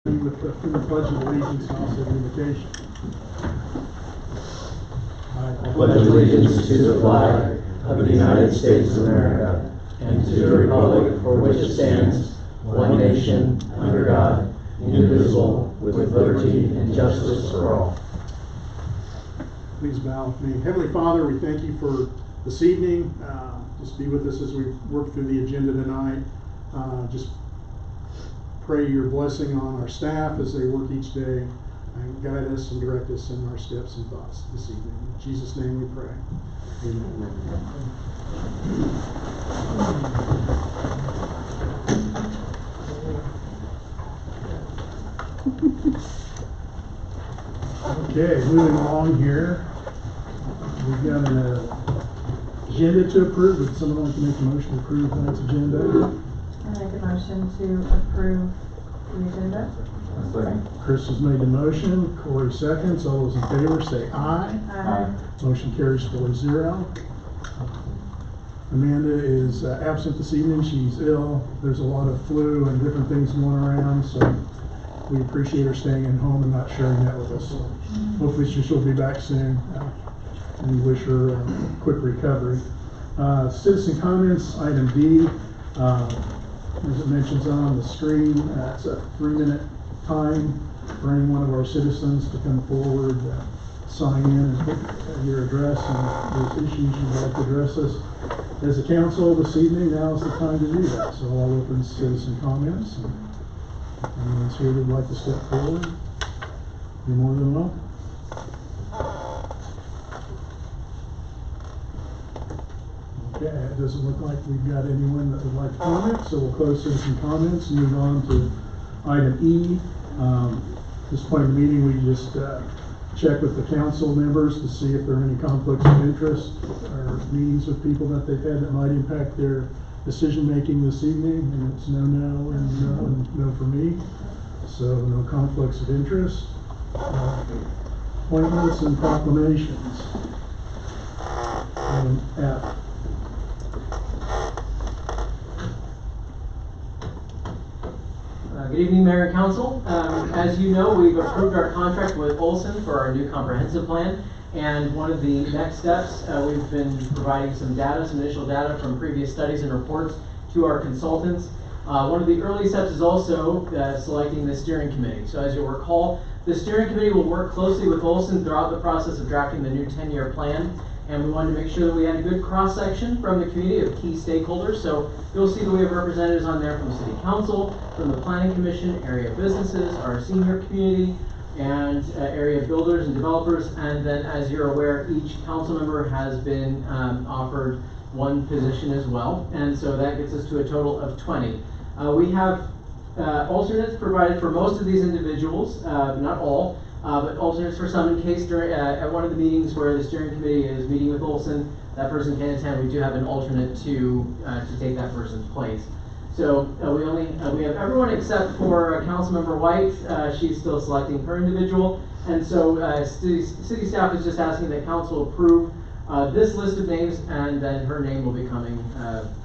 With the Pledge of Allegiance and also the invitation. I pledge allegiance to the flag of the United States of America and to the republic for which it stands, one nation, under God, indivisible, with liberty and justice for all. Please bow with me. Heavenly Father, we thank you for this evening. Just be with us as we work through the agenda tonight. Just pray your blessing on our staff as they work each day, and guide us and direct us in our steps and thoughts this evening. In Jesus' name we pray. Amen. Okay, moving along here. We've got an agenda to approve. Would someone like to make a motion to approve tonight's agenda? I make a motion to approve the agenda. Chris has made the motion. Corey seconds. All those in favor say aye. Aye. Motion carries 4-0. Amanda is absent this evening. She's ill. There's a lot of flu and different things going around, so we appreciate her staying at home and not sharing that with us. Hopefully she'll be back soon, and we wish her a quick recovery. Citizen comments, item D. As it mentions on the screen, it's a 3-minute time for any one of our citizens to come forward, sign in and put your address and those issues you'd like to address us. As a council this evening, now is the time to do that. So I'll open citizen comments. Anyone's here who'd like to step forward, you're more than welcome. Okay, it doesn't look like we've got anyone that would like to comment, so we'll close citizen comments and move on to item E. At this point in the meeting, we just check with the council members to see if there are any conflicts of interest or meetings with people that they've had that might impact their decision making this evening. And it's no and no for me, so no conflicts of interest. Appointments and proclamations. Item F. Good evening, Mayor and Council. As you know, we've approved our contract with Olson for our new comprehensive plan, and one of the next steps, we've been providing some initial data from previous studies and reports to our consultants. One of the early steps is also selecting the steering committee. So as you'll recall, the steering committee will work closely with Olson throughout the process of drafting the new 10-year plan. And we wanted to make sure that we had a good cross-section from the community of key stakeholders. So you'll see that we have representatives on there from the City Council, from the Planning Commission, area businesses, our senior community, and area builders and developers. And then, as you're aware, each council member has been offered one position as well. And so that gets us to a total of 20. We have alternates provided for most of these individuals, not all. But alternates for some in case at one of the meetings where the steering committee is meeting with Olson, that person can't attend. We do have an alternate to take that person's place. So we have everyone except for Councilmember White. She's still selecting her individual, and so city staff is just asking that council approve this list of names, and then her name will be coming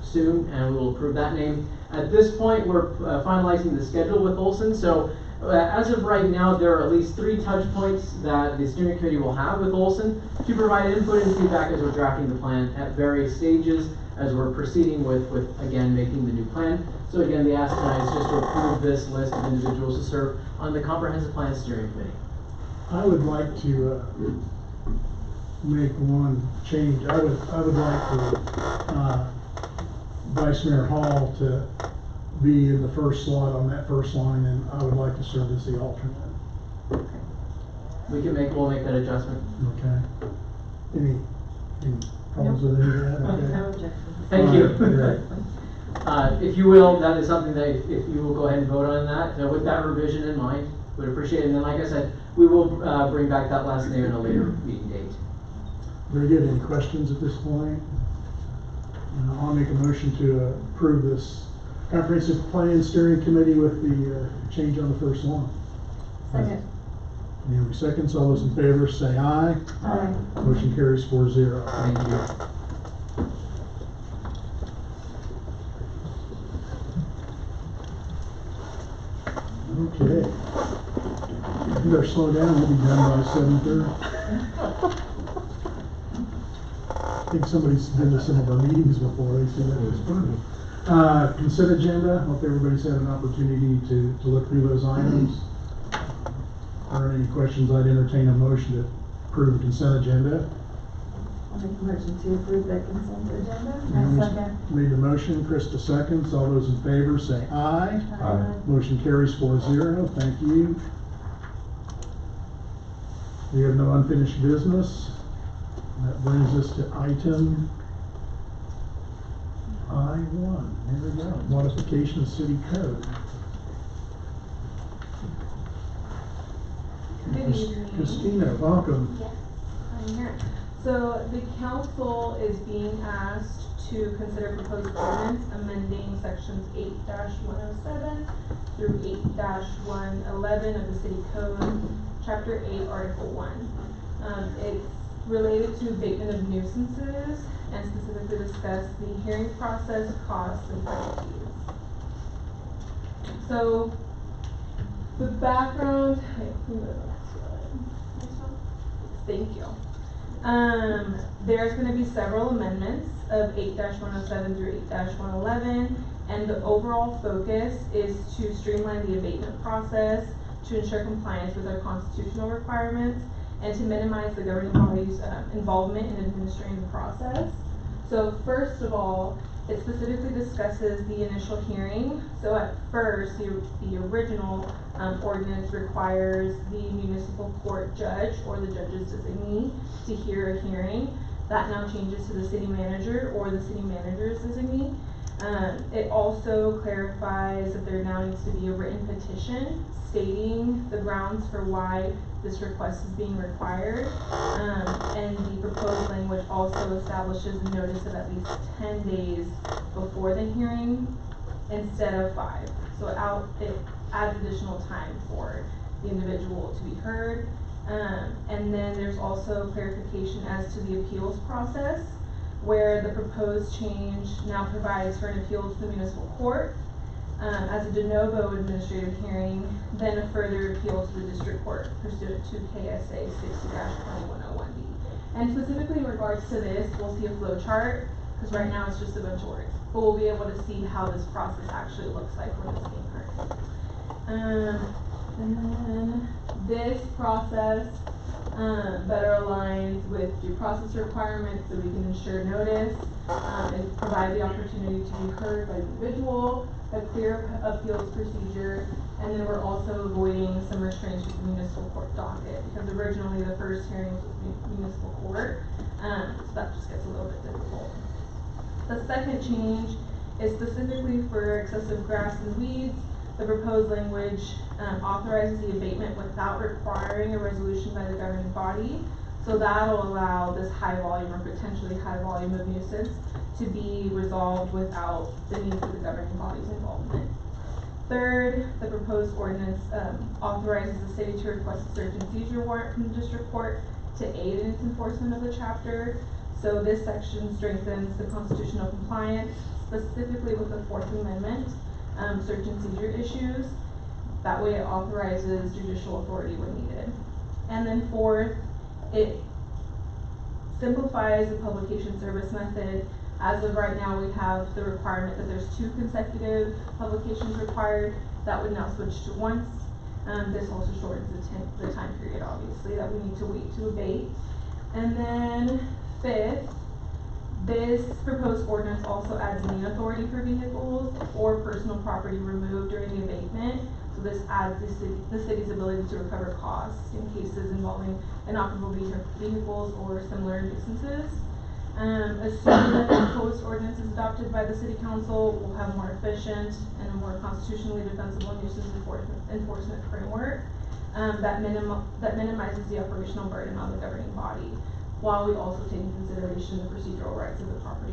soon, and we will approve that name. At this point, we're finalizing the schedule with Olson. So. As of right now, there are at least 3 touch points that the steering committee will have with Olson to provide input and feedback as we're drafting the plan at various stages as we're proceeding with again, making the new plan. So again, the ask tonight is just to approve this list of individuals to serve on the Comprehensive Plan Steering Committee. I would like to make one change. I would like for Vice Mayor Hall to be in the first slot on that first line, and I would like to serve as the alternate. Okay. We'll make that adjustment. Okay. Any problems with any of that? Okay. No objection. Thank you. Right. If you will, that is something that if you will go ahead and vote on that with that revision in mind, would appreciate it. And then, like I said, we will bring back that last name in a later meeting date. Very good. Any questions at this point? I'll make a motion to approve this Comprehensive Plan Steering Committee with the change on the first line. Second. Naomi seconds. All those in favor say aye. Aye. Motion carries 4-0. Thank you. Okay. You better slow down, we'll be done by 7:30. I think somebody's been to some of our meetings before, they said that was fun. Consent agenda, hope everybody's had an opportunity to look through those items. Are there any questions? I'd entertain a motion to approve consent agenda. I'll make a motion to approve the consent agenda. Naomi Second. Made the motion, Krista seconds. All those in favor say aye. Aye. Motion carries 4-0. Thank you. We have no unfinished business. That brings us to item I1. There we go. Modification of city code. Good evening. Christina, welcome. Yes, I'm here. So the council is being asked to consider proposed ordinance amending sections 8-107 through 8-111 of the city code, chapter 8, article 1. It's related to abatement of nuisances and specifically discuss the hearing process, costs, and penalties. So the background, thank you. There's going to be several amendments of 8-107 through 8-111, and the overall focus is to streamline the abatement process, to ensure compliance with our constitutional requirements, and to minimize the governing body's involvement in administering the process. So first of all, it specifically discusses the initial hearing. So at first, the original ordinance requires the municipal court judge or the judge's designee to hear a hearing. That now changes to the city manager or the city manager's designee. It also clarifies that there now needs to be a written petition stating the grounds for why this request is being required. And the proposed language also establishes a notice of at least 10 days before the hearing instead of 5. So it adds additional time for the individual to be heard. And then there's also clarification as to the appeals process, where the proposed change now provides for an appeal to the municipal court as a de novo administrative hearing, then a further appeal to the district court pursuant to KSA 60-2101B. And specifically in regards to this, we'll see a flow chart, because right now it's just a bunch of words, but we'll be able to see how this process actually looks like when it's being heard. And then this process better aligns with due process requirements so we can ensure notice and provide the opportunity to be heard by the individual, a clear appeals procedure, and then we're also avoiding some restraints with the municipal court docket, because originally the first hearing was with municipal court, so that just gets a little bit difficult. The second change is specifically for excessive grass and weeds. The proposed language authorizes the abatement without requiring a resolution by the governing body. So that'll allow this high volume or potentially high volume of nuisance to be resolved without the need for the governing body's involvement. Third, the proposed ordinance authorizes the city to request a search and seizure warrant from the district court to aid in its enforcement of the chapter. So this section strengthens the constitutional compliance, specifically with the Fourth Amendment. Search and seizure issues. That way it authorizes judicial authority when needed. And then fourth, it simplifies the publication service method. As of right now, we have the requirement that there's 2 consecutive publications required. That would now switch to once. This also shortens the time period, obviously, that we need to wait to abate. And then fifth, this proposed ordinance also adds lien authority for vehicles or personal property removed during the abatement. So this adds the city's ability to recover costs in cases involving inoperable vehicles or similar nuisances. Assuming that the proposed ordinance is adopted by the city council, we'll have more efficient and a more constitutionally defensible nuisance enforcement framework that minimizes the operational burden on the governing body, while we also take into consideration the procedural rights of the property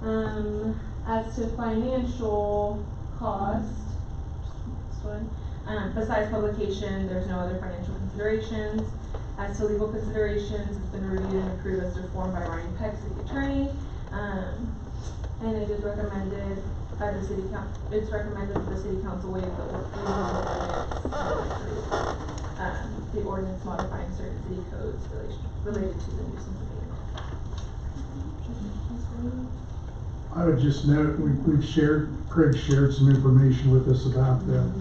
owners. As to financial cost, besides publication, there's no other financial considerations. As to legal considerations, it's been reviewed and approved as reformed by Ryan Peck, city attorney, and it is recommended by the city council. It's recommended that the city council waive the legal limits. ordinance modifying certain city codes related to the nuisance abatement. I would just note, Craig shared some information with us about the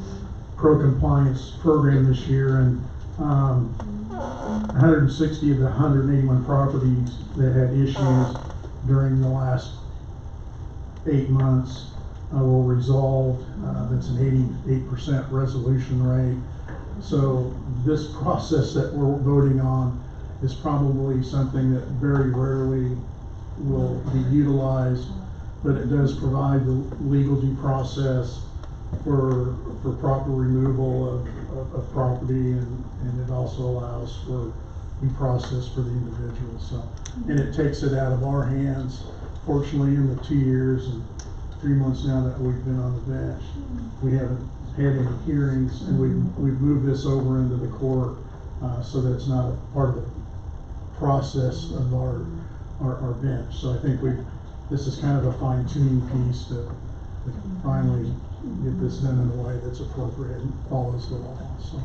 pro-compliance program this year, and 160 of the 181 properties that had issues during the last 8 months were resolved. That's an 88% resolution rate. So this process that we're voting on is probably something that very rarely will be utilized, but it does provide the legal due process for proper removal of property, and it also allows for due process for the individual. So, and it takes it out of our hands. Fortunately, in the 2 years and 3 months now that we've been on the bench, we haven't had any hearings, and we've moved this over into the court, so that it's not a part of the process of our bench. So I think this is kind of a fine-tuning piece to finally get this done in a way that's appropriate and follows the law. So,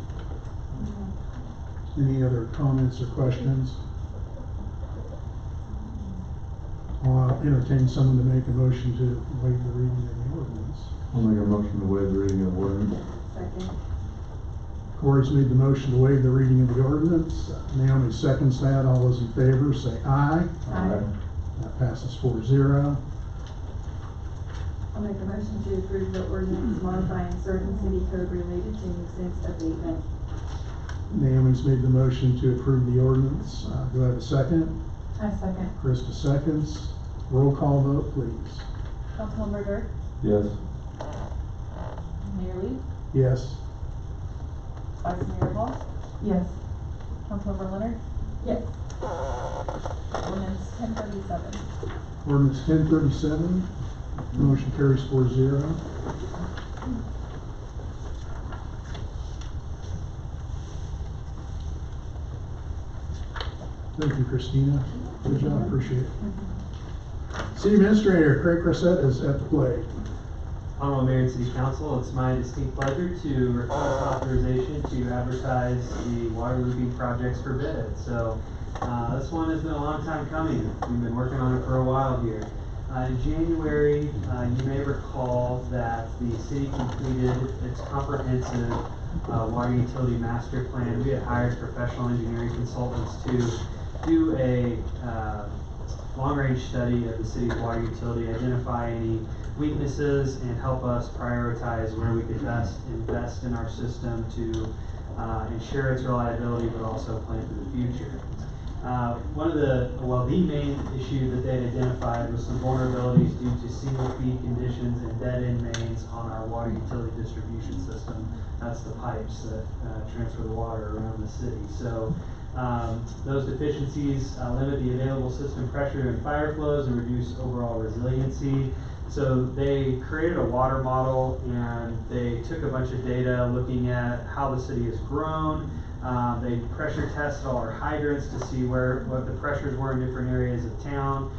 any other comments or questions? I'll entertain someone to make a motion to waive the reading of the ordinance. I'll make a motion to waive the reading of the ordinance. Second. Corey's made the motion to waive the reading of the ordinance. Naomi seconds that. All those in favor say aye. Aye. That passes 4-0. I'll make a motion to approve the ordinance modifying certain city code related to nuisance abatement. Naomi's made the motion to approve the ordinance. Do I have a second? I second. Krista seconds. Roll call vote, please. Councilmember Dirk, Yes. Mayor Lee, Yes. Vice Mayor Hall, Yes. Councilmember Leonard. Yes. Ordinance 1037. Ordinance 1037. Motion carries 4-0. Thank you, Christina. Good job, appreciate it. City Administrator Craig Cressett is at the plate. Honorable Mayor and City Council, it's my distinct pleasure to request authorization to advertise the water looping projects for bid. So this one has been a long time coming. We've been working on it for a while here. In January, you may recall that the city completed its comprehensive water utility master plan. We had hired professional engineering consultants to do a long-range study of the city's water utility, identify any weaknesses, and help us prioritize where we could best invest in our system to ensure its reliability, but also plan for the future. The main issue that they identified was some vulnerabilities due to single feed conditions and dead-end mains on our water utility distribution system. That's the pipes that transfer the water around the city. So those deficiencies limit the available system pressure and fire flows and reduce overall resiliency. So they created a water model, and they took a bunch of data looking at how the city has grown. They pressure tested all our hydrants to see what the pressures were in different areas of town.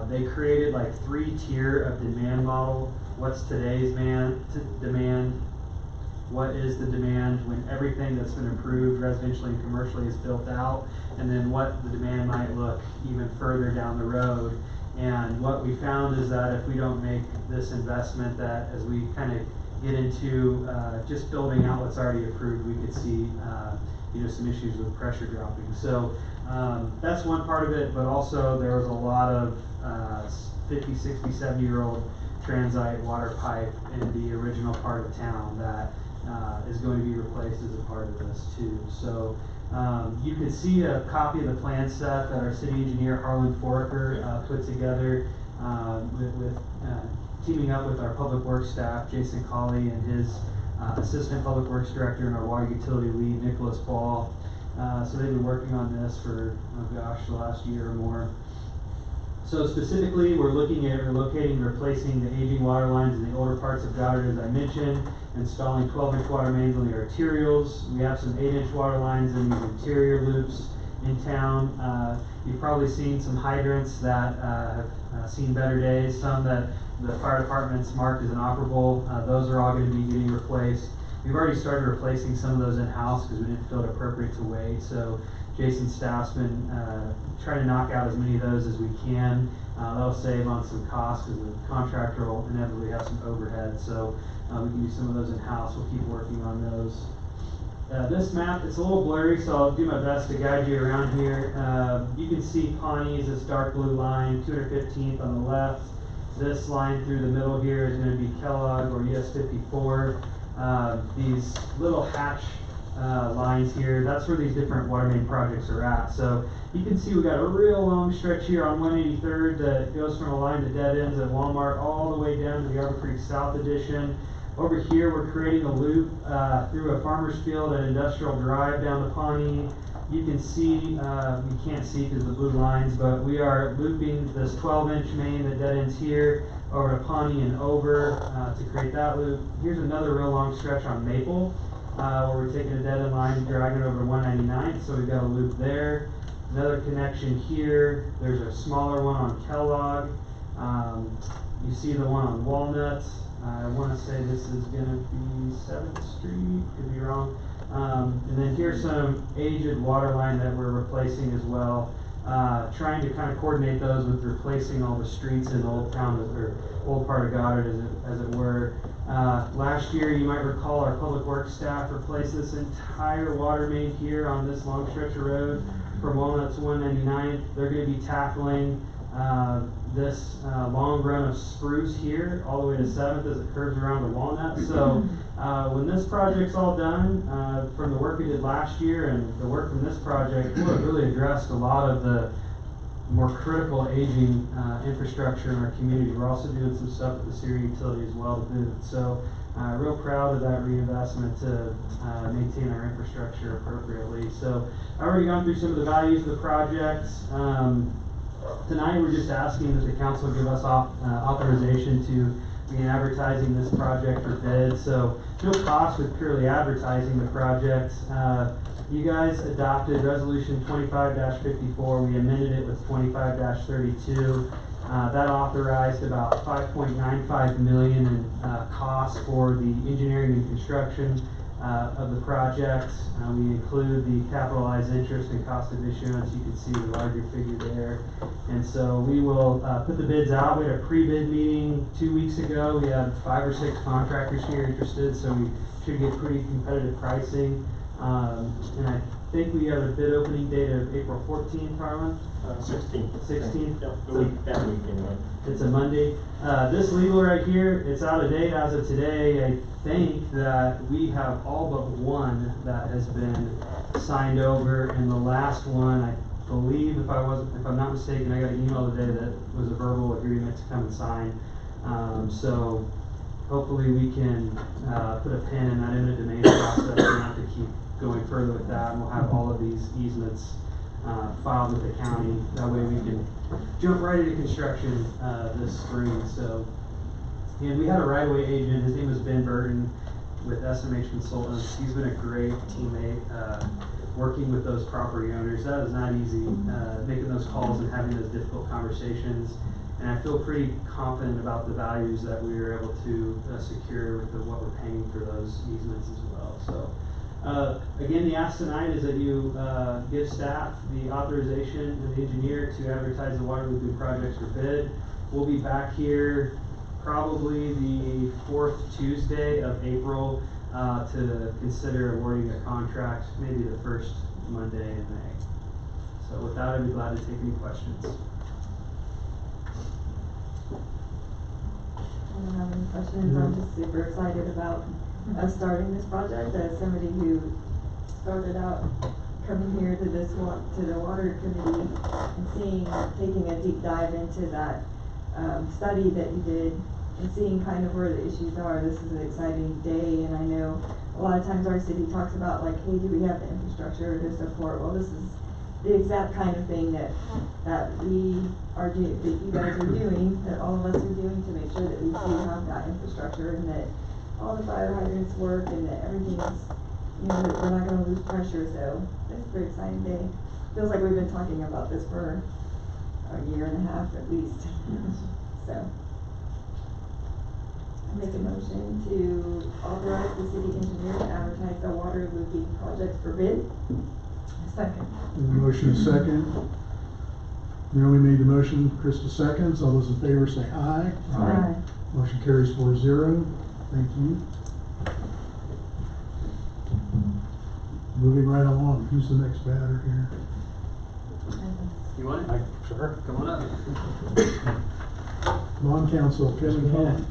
They created like 3-tier of demand model. What's today's demand? What is the demand when everything that's been improved residentially and commercially is built out? And then what the demand might look even further down the road. And what we found is that if we don't make this investment, that as we kind of get into just building out what's already approved, we could see some issues with pressure dropping. So that's one part of it, but also there was a lot of 50, 60, 70-year-old transite water pipe in the original part of town that is going to be replaced as a part of this too. So you can see a copy of the plan set that our city engineer Harlan Foraker put together with teaming up with our public works staff, Jason Colley, and his assistant public works director and our water utility lead, Nicholas Ball. So they've been working on this for, the last year or more. So specifically, we're looking at relocating and replacing the aging water lines in the older parts of Goddard, as I mentioned, installing 12-inch water mains on the arterials. We have some 8-inch water lines in these interior loops in town. You've probably seen some hydrants that have seen better days, some that the fire department's marked as inoperable. Those are all going to be getting replaced. We've already started replacing some of those in-house because we didn't feel it appropriate to wait. So Jason's staff's been trying to knock out as many of those as we can. That'll save on some costs because the contractor will inevitably have some overhead. So we can do some of those in-house. We'll keep working on those. This map, it's a little blurry, so I'll do my best to guide you around here. You can see Pawnee is this dark blue line, 215th on the left. This line through the middle here is going to be Kellogg or US 54. These little hatch lines here, that's where these different water main projects are at. So you can see we got a real long stretch here on 183rd that goes from a line to dead ends at Walmart all the way down to the Arbor Creek South Addition. Over here we're creating a loop through a farmer's field at Industrial Drive down to Pawnee. You can see, you can't see because of the blue lines, but we are looping this 12-inch main that dead ends here over to Pawnee and over to create that loop. Here's another real long stretch on Maple where we're taking a dead end line and dragging it over to 199th, so we've got a loop there. Another connection here. There's a smaller one on Kellogg. You see the one on Walnut. I want to say this is going to be 7th Street, could be wrong. And then here's some aged water line that we're replacing as well. Trying to kind of coordinate those with replacing all the streets in Old Town, or old part of Goddard as it were. Last year, you might recall, our public works staff replaced this entire water main here on this long stretch of road from Walnut to 199th. They're going to be tackling this long run of spruce here all the way to 7th as it curves around to Walnut. So when this project's all done, from the work we did last year and the work from this project, we'll have really addressed a lot of the more critical aging infrastructure in our community. We're also doing some stuff with the Syria utility as well to boot. So real proud of that reinvestment to maintain our infrastructure appropriately. So I've already gone through some of the values of the projects. Tonight we're just asking that the council give us authorization to begin advertising this project for bid. So no cost with purely advertising the project. You guys adopted resolution 25-54. We amended it with 25-32. That authorized about $5.95 million in costs for the engineering and construction of the project. We include the capitalized interest and cost of issuance. You can see the larger figure there. And so we will put the bids out. We had a pre-bid meeting 2 weeks ago. We had 5 or 6 contractors here interested, so we should get pretty competitive pricing. And I think we have a bid opening date of April 14th, Harlan? 16th. 16th? Yep, the week, that week anyway. It's a Monday. This legal right here, it's out of date as of today. I think that we have all but one that has been signed over, and the last one, I believe, if I'm not mistaken, I got an email today that was a verbal agreement to come and sign. So hopefully we can put a pin in that eminent domain process and not have to keep going further with that, and we'll have all of these easements filed with the county. That way we can jump right into construction this spring. So, and we had a right-of-way agent. His name was Ben Burton with SMH Consultants. He's been a great teammate working with those property owners. That is not easy, making those calls and having those difficult conversations. And I feel pretty confident about the values that we were able to secure with what we're paying for those easements as well. So. Again, the ask tonight is that you give staff the authorization and the engineer to advertise the water looping projects for bid. We'll be back here probably the 4th Tuesday of April to consider awarding a contract, maybe the 1st Monday in May. So with that, I'd be glad to take any questions. I don't have any questions. I'm just super excited about us starting this project. As somebody who started out coming here to the water committee and taking a deep dive into that study that you did and seeing kind of where the issues are, this is an exciting day. And I know a lot of times our city talks about like, hey, do we have the infrastructure to support? Well, this is the exact kind of thing that you guys are doing, that all of us are doing to make sure that we do have that infrastructure and that all the fire hydrants work and that everything is, that we're not going to lose pressure. So it's a pretty exciting day. Feels like we've been talking about this for a year and a half at least. So Make a motion to authorize the city engineer to advertise the water looping project for bid. Second. Motion is second. Naomi made the motion, Krista seconds. All those in favor say aye. Aye. Motion carries 4-0. Thank you. Moving right along, who's the next batter here? You want it? Sure. Come on up. Lawn Council, Kevin Cohen.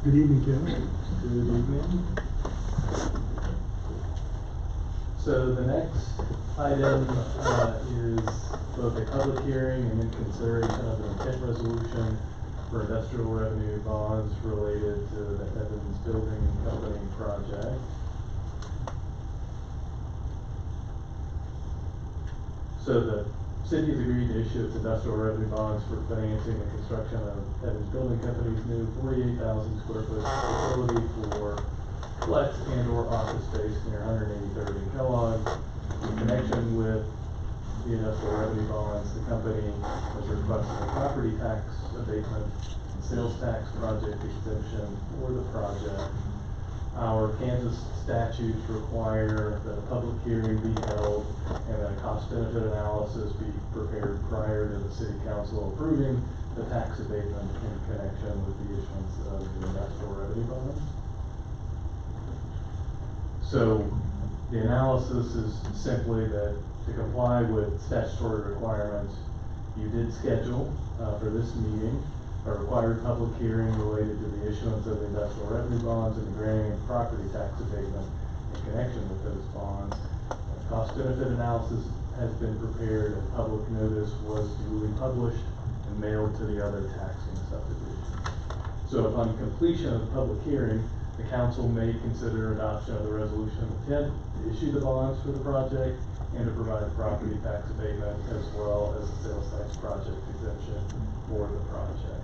Good evening, Kevin. Good evening. So the next item is both a public hearing and in consideration of an intent resolution for industrial revenue bonds related to the Evans Building Company project. So the city has agreed to issue its industrial revenue bonds for financing the construction of Evans Building Company's new 48,000 square foot facility for flex and or office space near 183rd and Kellogg. In connection with the industrial revenue bonds, the company has requested a property tax abatement and sales tax project exemption for the project. Our Kansas statutes require that a public hearing be held and that a cost benefit analysis be prepared prior to the city council approving the tax abatement in connection with the issuance of the industrial revenue bonds. So the analysis is simply that to comply with statutory requirements, you did schedule for this meeting a required public hearing related to the issuance of the industrial revenue bonds and the granting of property tax abatement in connection with those bonds. A cost benefit analysis has been prepared and public notice was duly published and mailed to the other taxing subdivisions. So upon completion of the public hearing, the council may consider adoption of the resolution of intent to issue the bonds for the project and to provide property tax abatement as well as the sales tax project exemption for the project.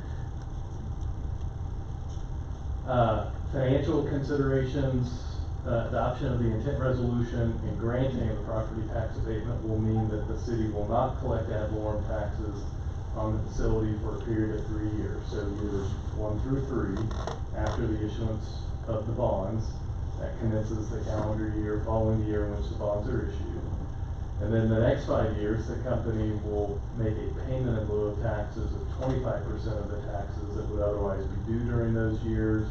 Financial considerations, adoption of the intent resolution and granting of the property tax abatement will mean that the city will not collect ad valorem taxes on the facility for a period of 3 years. So years 1 through 3 after the issuance of the bonds, that commences the calendar year following the year in which the bonds are issued. And then the next 5 years, the company will make a payment in lieu of taxes of 25% of the taxes that would otherwise be due during those years.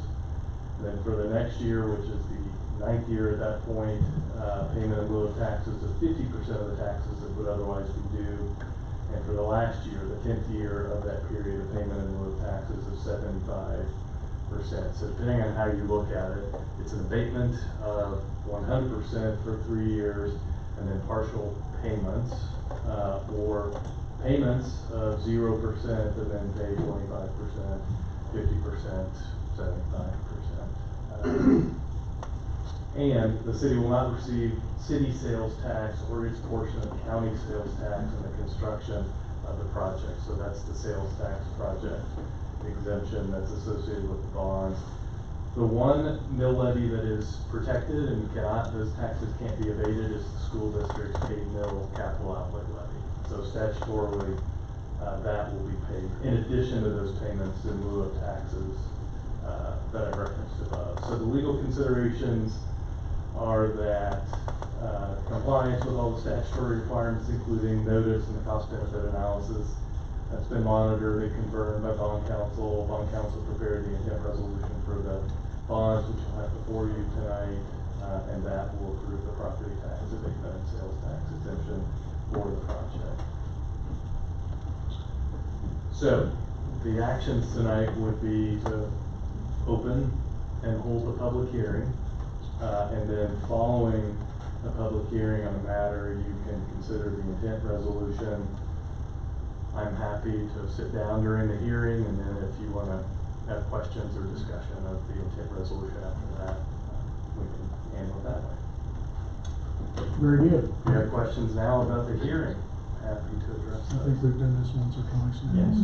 And then for the next year, which is the 9th year at that point, payment in lieu of taxes of 50% of the taxes that would otherwise be due. And for the last year, the 10th year of that period, a payment in lieu of taxes of 75%. So depending on how you look at it, it's an abatement of 100% for 3 years, and then partial payments, or payments of 0% and then pay 25%, 50%, 75%. And the city will not receive city sales tax or its portion of county sales tax in the construction of the project. So that's the sales tax project exemption that's associated with the bonds. The one mill levy that is protected and those taxes can't be abated is the school district's paid mill capital outlay levy. So statutorily, that will be paid in addition to those payments in lieu of taxes that I referenced above. So the legal considerations are that compliance with all the statutory requirements, including notice and the cost benefit analysis, that's been monitored and confirmed by bond counsel. Bond counsel prepared the intent resolution for the bonds, which you'll have before you tonight, and that will approve the property tax abatement and sales tax exemption for the project. So the actions tonight would be to open and hold the public hearing, and then following the public hearing on the matter, you can consider the intent resolution. I'm happy to sit down during the hearing, and then if you want to have questions or discussion of the intent resolution after that, we can handle it that way. Very good. If you have questions now about the hearing, happy to address I those. think we've done this once or twice now. Yes.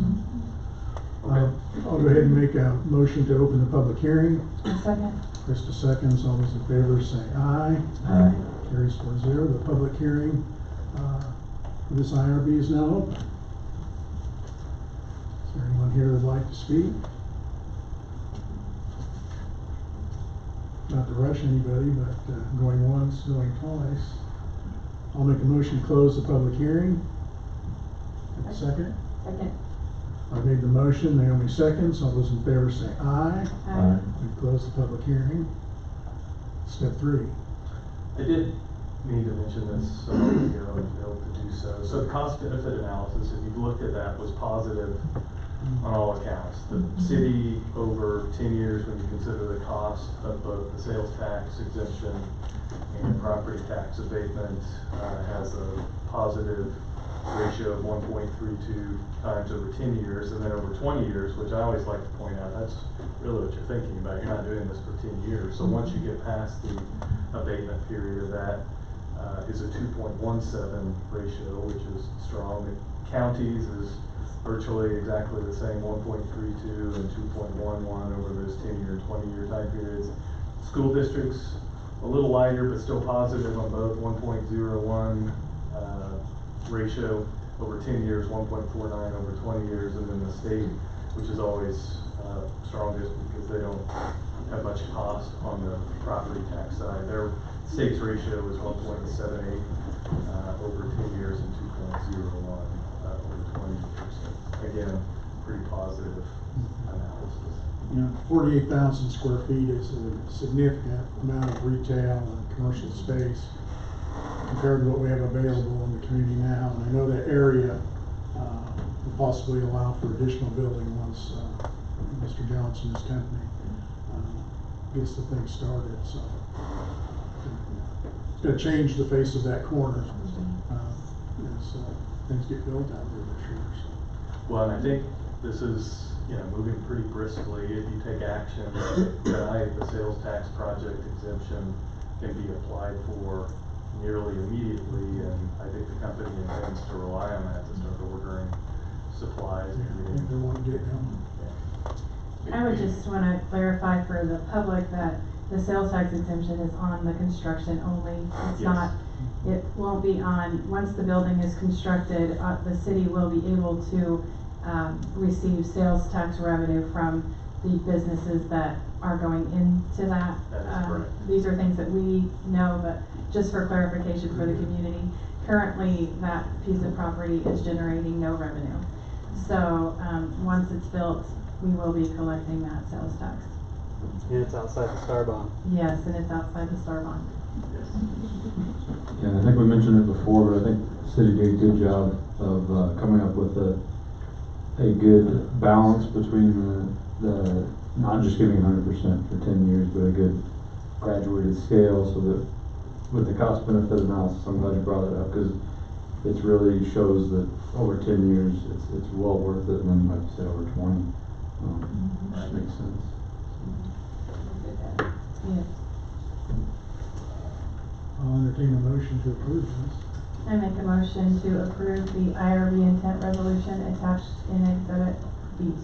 Okay. I'll go ahead and make a motion to open the public hearing. Second. Krista seconds. All those in favor say aye. Aye. Carries 4-0. The public hearing for this IRB is now open. Is there anyone here that'd like to speak? not to rush anybody, but going once, going twice. I'll make a motion to close the public hearing. Second? Second. I've made the motion, Naomi seconds. All those in favor say aye. Aye. We close the public hearing. Step 3. I did need to mention this a moment ago and failed to do so. So the cost benefit analysis, if you've looked at that, was positive on all accounts. The city, over 10 years, when you consider the cost of both the sales tax exemption and property tax abatement, has a positive ratio of 1.32 times over 10 years, and then over 20 years, which I always like to point out, that's really what you're thinking about. You're not doing this for 10 years. So once you get past the abatement period of that, is a 2.17 ratio, which is strong. The counties is virtually exactly the same, 1.32 and 2.11 over those 10-year and 20-year time periods. School districts, a little lighter, but still positive on both, 1.01 ratio over 10 years, 1.49 over 20 years, and then the state, which is always strongest because they don't have much cost on the property tax side. Their state's ratio is 1.78 over 10 years and 2.01 over 20 years. Again, pretty positive analysis. You know, 48,000 square feet is a significant amount of retail and commercial space compared to what we have available in the community now. And I know that area will possibly allow for additional building once Mr. Johnson's company gets the thing started. So it's going to change the face of that corner as things get built out there this year. So. Well, and I think this is, moving pretty briskly. If you take action tonight, the sales tax project exemption can be applied for nearly immediately, and I think the company intends to rely on that to start ordering supplies. I think they want to get going. Yeah. I would just want to clarify for the public that the sales tax exemption is on the construction only. It's Yes. not, it won't be on, once the building is constructed, the city will be able to receive sales tax revenue from the businesses that are going into that. That is correct. These are things that we know, but just for clarification for the community, currently that piece of property is generating no revenue. So once it's built, we will be collecting that sales tax. And it's outside the Star Bond. Yes, and it's outside the Star Bond. Yes. Yeah, I think we mentioned it before, but I think the city did a good job of coming up with a good balance between the not just giving 100% for 10 years, but a good graduated scale, so that with the cost benefit analysis, I'm glad you brought that up, because it really shows that over 10 years, it's well worth it, and then like you said, over 20, that makes sense. Yes. I'll entertain a motion to approve this. I make a motion to approve the IRB intent resolution attached in Exhibit B.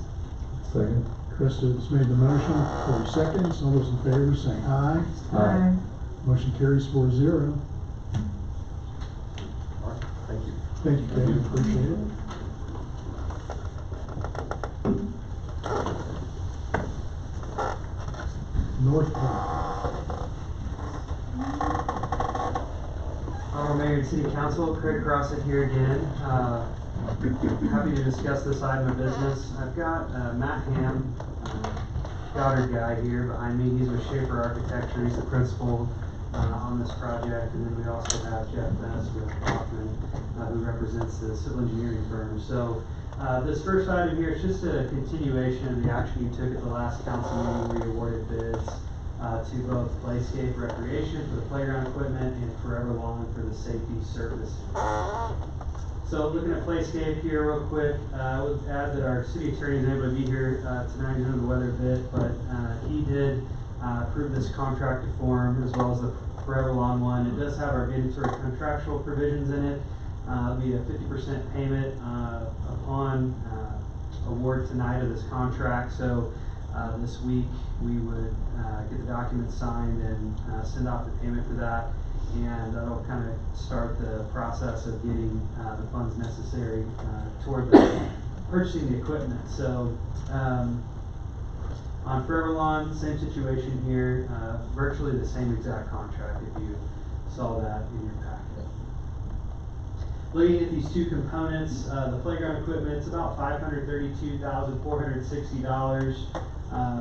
Second? Krista's made the motion, Corey seconds. All those in favor say aye. Aye. Motion carries 4-0. All right, thank you. Thank you, Kevin, appreciate it. North Park. Honorable Mayor and City Council, Craig Crossett here again. Happy to discuss this item of business. I've got Matt Ham, Goddard guy here behind me. He's with Schaefer Architecture. He's the principal on this project. And then we also have Jeff Bess with Hoffman, who represents the civil engineering firm. So this first item here is just a continuation of the action you took at the last council meeting. We awarded bids to both Playscape Recreation for the playground equipment and Forever Lawn for the safety service. So looking at Playscape here real quick, I would add that our city attorney is able to be here tonight due to the weather a bit, but he did approve this contract form as well as the Forever Lawn one. It does have our mandatory contractual provisions in it. It'll be a 50% payment upon award tonight of this contract. So this week we would get the documents signed and send off the payment for that, and that'll kind of start the process of getting the funds necessary toward the purchasing the equipment. So On Forever Lawn, same situation here, virtually the same exact contract if you saw that in your packet. Looking at these two components, the playground equipment, it's about $532,460.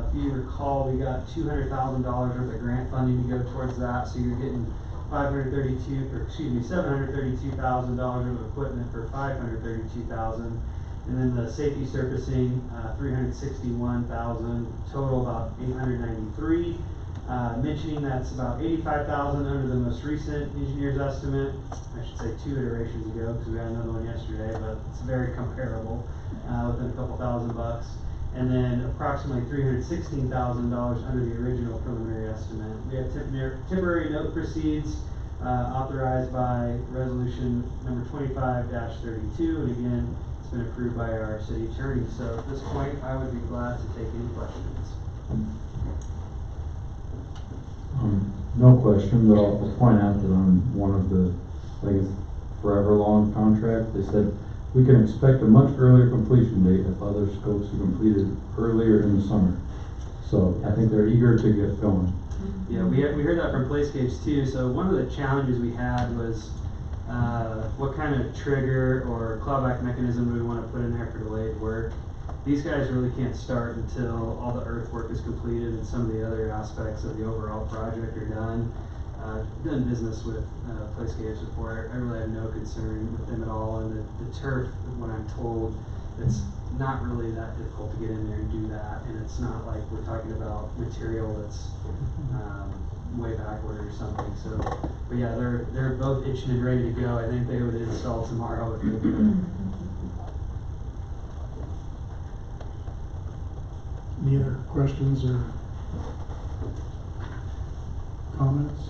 If you recall, we got $200,000 worth of grant funding to go towards that, so you're getting $732,000 worth of equipment for $532,000. And then the safety surfacing, $361,000, total about $893,000. Mentioning that's about $85,000 under the most recent engineer's estimate. I should say 2 iterations ago, because we had another one yesterday, but it's very comparable, within a couple $1,000. And then approximately $316,000 under the original preliminary estimate. We have temporary note proceeds, authorized by resolution number 25-32, and again, it's been approved by our city attorney. So at this point, I would be glad to take any questions. No question, but I'll point out that on one of the, I think it's Forever Lawn contract, they said we can expect a much earlier completion date if other scopes are completed earlier in the summer. So I think they're eager to get going. Yeah, we heard that from Playscapes too. So one of the challenges we had was what kind of trigger or clawback mechanism do we want to put in there for delayed work. These guys really can't start until all the earthwork is completed and some of the other aspects of the overall project are done. I've done business with Playscapes before. I really have no concern with them at all. And the turf, when I'm told, it's not really that difficult to get in there and do that. And it's not like we're talking about material that's way backward or something. So, but yeah, they're both itching and ready to go. I think they would install tomorrow if they could. Any other questions or comments?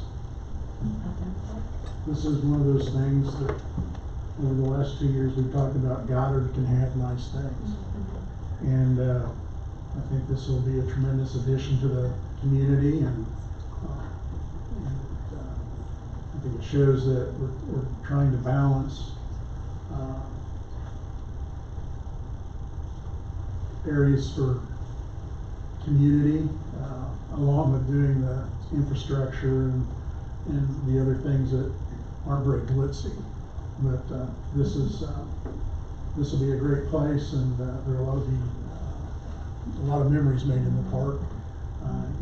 This is one of those things that over the last 2 years we've talked about Goddard can have nice things. And I think this will be a tremendous addition to the community, and I think it shows that we're trying to balance areas for community along with doing the infrastructure and the other things that aren't very glitzy. But this will be a great place, and there are a lot of memories made in the park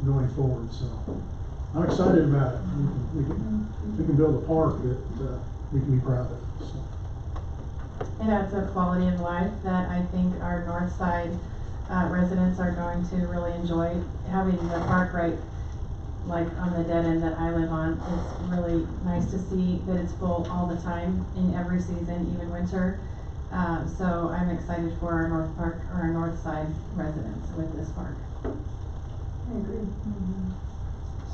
going forward. So I'm excited about it. We can build a park that we can be proud of. So. It adds a quality of life that I think our north side residents are going to really enjoy. Having the park right like on the dead end that I live on is really nice to see that it's full all the time in every season, even winter. So I'm excited for our north side residents with this park. I agree.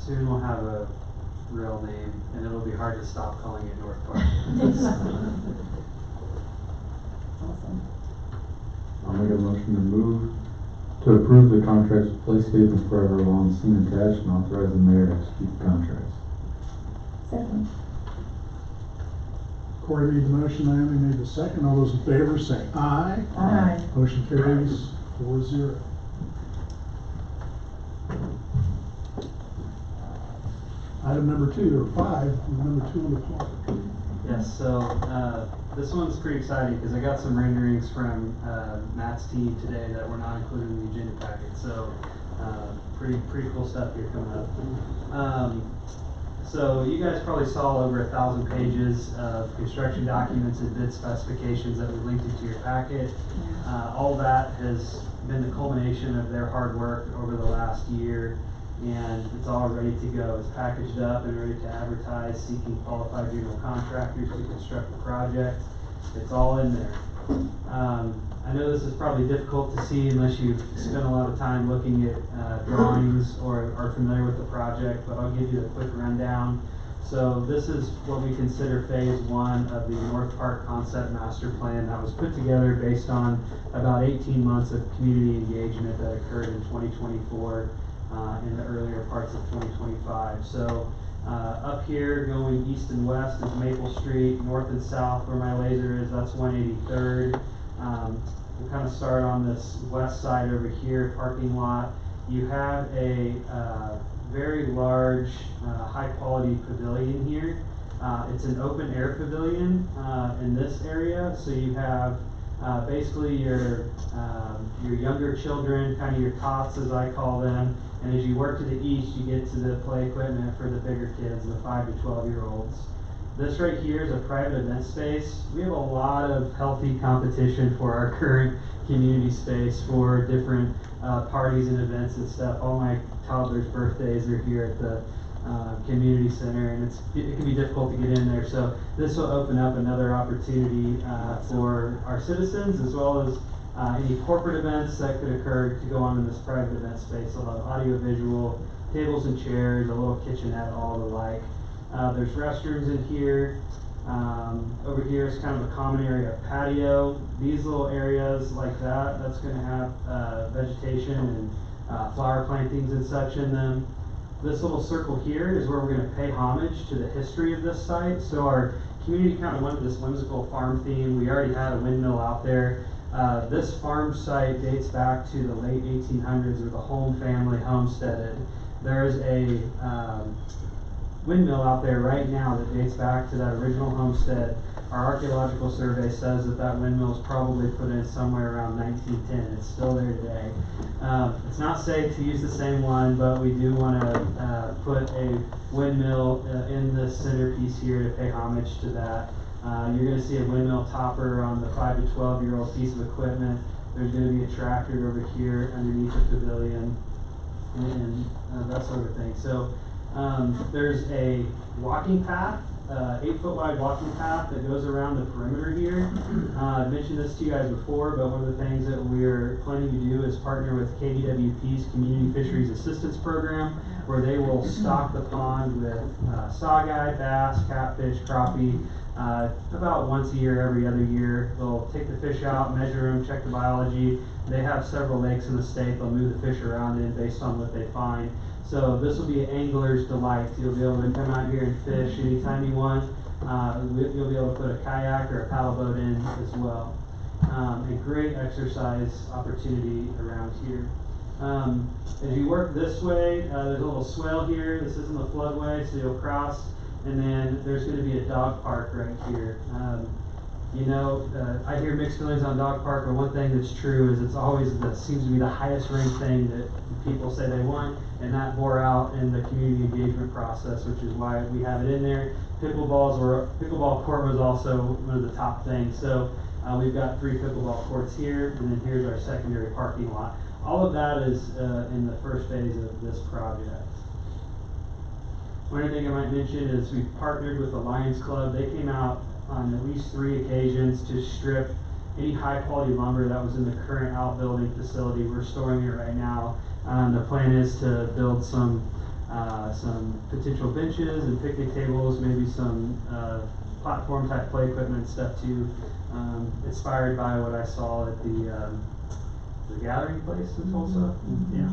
Soon we'll have a real name, and it'll be hard to stop calling it North Park. Awesome. I'll make a motion to move to approve the contracts with Playscape and Forever Lawn seen attached and authorize the mayor to execute the contracts. Second. Corey made the motion, Naomi made the second. All those in favor say aye. Aye. Motion carries 4-0. Item number 2, or 5, number 2 on the park. Yes, so this one's pretty exciting because I got some renderings from Matt's team today that were not included in the agenda packet. So pretty cool stuff here coming up. So you guys probably saw over 1,000 pages of construction documents and bid specifications that we linked into your packet. All that has been the culmination of their hard work over the last year, and it's all ready to go. It's packaged up and ready to advertise, seeking qualified general contractors to construct the project. It's all in there. I know this is probably difficult to see unless you've spent a lot of time looking at drawings or are familiar with the project, but I'll give you a quick rundown. So this is what we consider phase 1 of the North Park Concept Master Plan that was put together based on about 18 months of community engagement that occurred in 2024 in the earlier parts of 2025. So up here going east and west is Maple Street, north and south where my laser is, that's 183rd. We'll kind of start on this west side over here, parking lot. you have a very large, high-quality pavilion here. It's an open-air pavilion in this area, so you have basically your younger children, kind of your tots as I call them, and as you work to the east, you get to the play equipment for the bigger kids, the 5 to 12-year-olds. This right here is a private event space. We have a lot of healthy competition for our current community space for different parties and events and stuff. All my toddlers' birthdays are here at the community center, and it can be difficult to get in there. So this will open up another opportunity for our citizens, as well as any corporate events that could occur to go on in this private event space. A lot of audio visual, tables and chairs, a little kitchenette, all the like. There's restrooms in here. Over here is kind of a common area patio. These little areas like that's going to have vegetation and flower plantings and such in them. This little circle here is where we're going to pay homage to the history of this site. So our community kind of went with this whimsical farm theme. We already had a windmill out there. This farm site dates back to the late 1800s where the Holm family homesteaded. There's a windmill out there right now that dates back to that original homestead. Our archaeological survey says that windmill was probably put in somewhere around 1910. It's still there today. It's not safe to use the same one, but we do want to put a windmill in the centerpiece here to pay homage to that. You're going to see a windmill topper on the 5 to 12-year-old piece of equipment. There's going to be a tractor over here underneath the pavilion and that sort of thing. So there's a walking path, 8-foot wide walking path that goes around the perimeter here. I mentioned this to you guys before, but one of the things that we're planning to do is partner with KDWP's Community Fisheries Assistance Program, where they will stock the pond with saugeye, bass, catfish, crappie, about once a year, every other year. They'll take the fish out, measure them, check the biology. They have several lakes in the state. They'll move the fish around in based on what they find. So this will be an angler's delight. You'll be able to come out here and fish anytime you want. You'll be able to put a kayak or a paddle boat in as well. A great exercise opportunity around here. As you work this way, there's a little swale here. This isn't the floodway, so you'll cross. And then there's going to be a dog park right here. I hear mixed feelings on dog park, but one thing that's true is seems to be the highest ranked thing that people say they want, and that bore out in the community engagement process, which is why we have it in there. Pickleball court was also one of the top things. So we've got 3 pickleball courts here, and then here's our secondary parking lot. All of that is in the first phase of this project. One other thing I might mention is we've partnered with the Lions Club. They came out on at least 3 occasions to strip any high quality lumber that was in the current outbuilding facility. We're storing it right now. The plan is to build some potential benches and picnic tables, maybe some platform type play equipment and stuff too, inspired by what I saw at the gathering place in Tulsa. Yeah.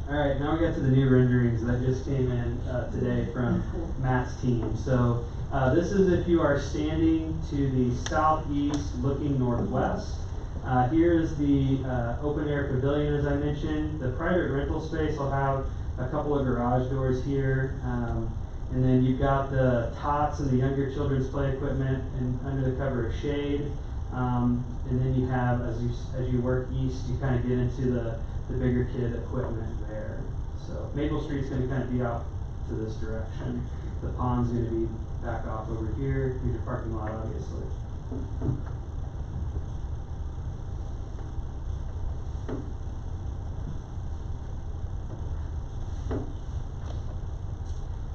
Alright, now we get to the new renderings that just came in today from Matt's team. So this is if you are standing to the southeast looking northwest. Here is the open air pavilion, as I mentioned. The private rental space will have a couple of garage doors here. And then you've got the tots and the younger children's play equipment and under the cover of shade. And then you have, as you work east, you kind of get into the bigger kid equipment there. So Maple Street's going to kind of be off to this direction. The pond's going to be back off over here. Here's your parking lot, obviously.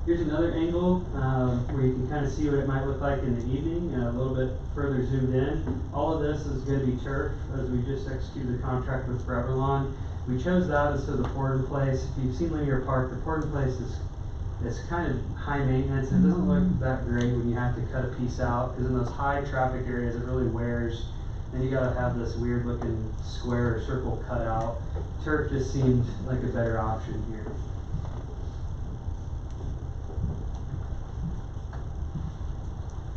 Here's another angle where you can kind of see what it might look like in the evening, a little bit further zoomed in. All of this is going to be turf, as we just executed the contract with Forever Lawn. We chose that as to the poured in place. If you've seen Linear Park, the poured in place is kind of high maintenance. It doesn't look that great when you have to cut a piece out, because in those high traffic areas it really wears, and you gotta have this weird looking square or circle cut out. Turf just seemed like a better option here.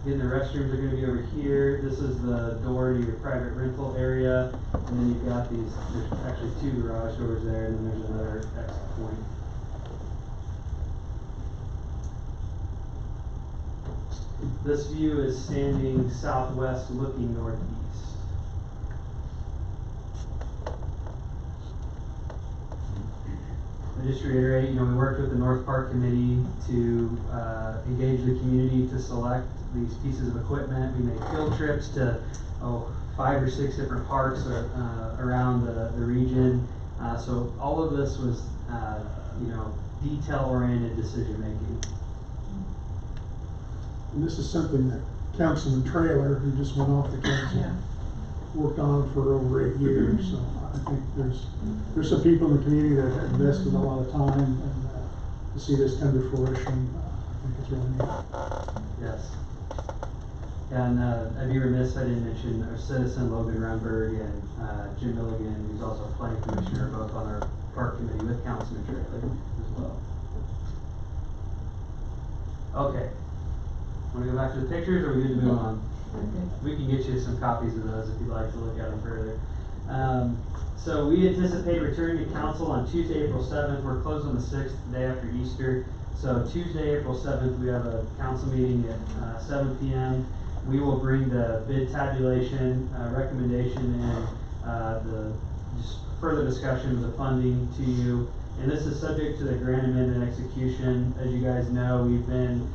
Again, the restrooms are gonna be over here. This is the door to your private rental area. And then you've got these, there's actually 2 garage doors there, and then there's another exit point. This view is standing southwest looking northeast. I just reiterate, you know, we worked with the North Park Committee to engage the community to select these pieces of equipment. We made field trips to 5 or 6 different parks around the region. So all of this was, you know, detail-oriented decision making. And this is something that Councilman Trailer, who just went off the council, worked on for over 8 years. So I think there's some people in the community that have invested a lot of time, and to see this come to fruition, I think it's really neat. Yes. And I'd be remiss if I didn't mention our citizen Logan Runberg and Jim Milligan, who's also a planning commissioner, both on our park committee with Councilman Trailer as well. Okay. Want to go back to the pictures, or are we good to move on? We can get you some copies of those if you'd like to look at them further. So we anticipate returning to council on Tuesday, April 7th. We're closed on the 6th, the day after Easter. So Tuesday, April 7th, we have a council meeting at 7 p.m. We will bring the bid tabulation, recommendation, and the just further discussion of the funding to you. And this is subject to the grant amendment execution. As you guys know, we've been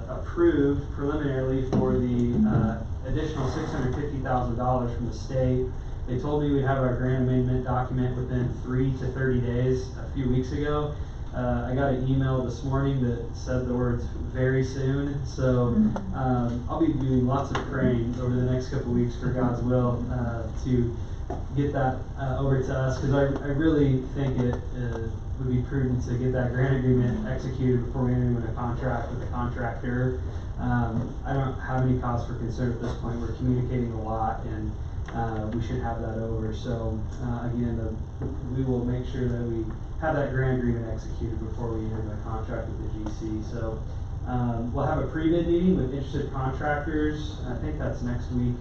approved preliminarily for the additional $650,000 from the state. They told me we'd have our grant amendment document within 3 to 30 days a few weeks ago. I got an email this morning that said the words "very soon," so I'll be doing lots of praying over the next couple weeks for God's will to get that over to us, because I really think it would be prudent to get that grant agreement executed before we enter into a contract with the contractor. I don't have any cause for concern at this point. We're communicating a lot, and we should have that over. So again, we will make sure that we have that grant agreement executed before we enter the contract with the GC. So we'll have a pre-bid meeting with interested contractors. I think that's next week.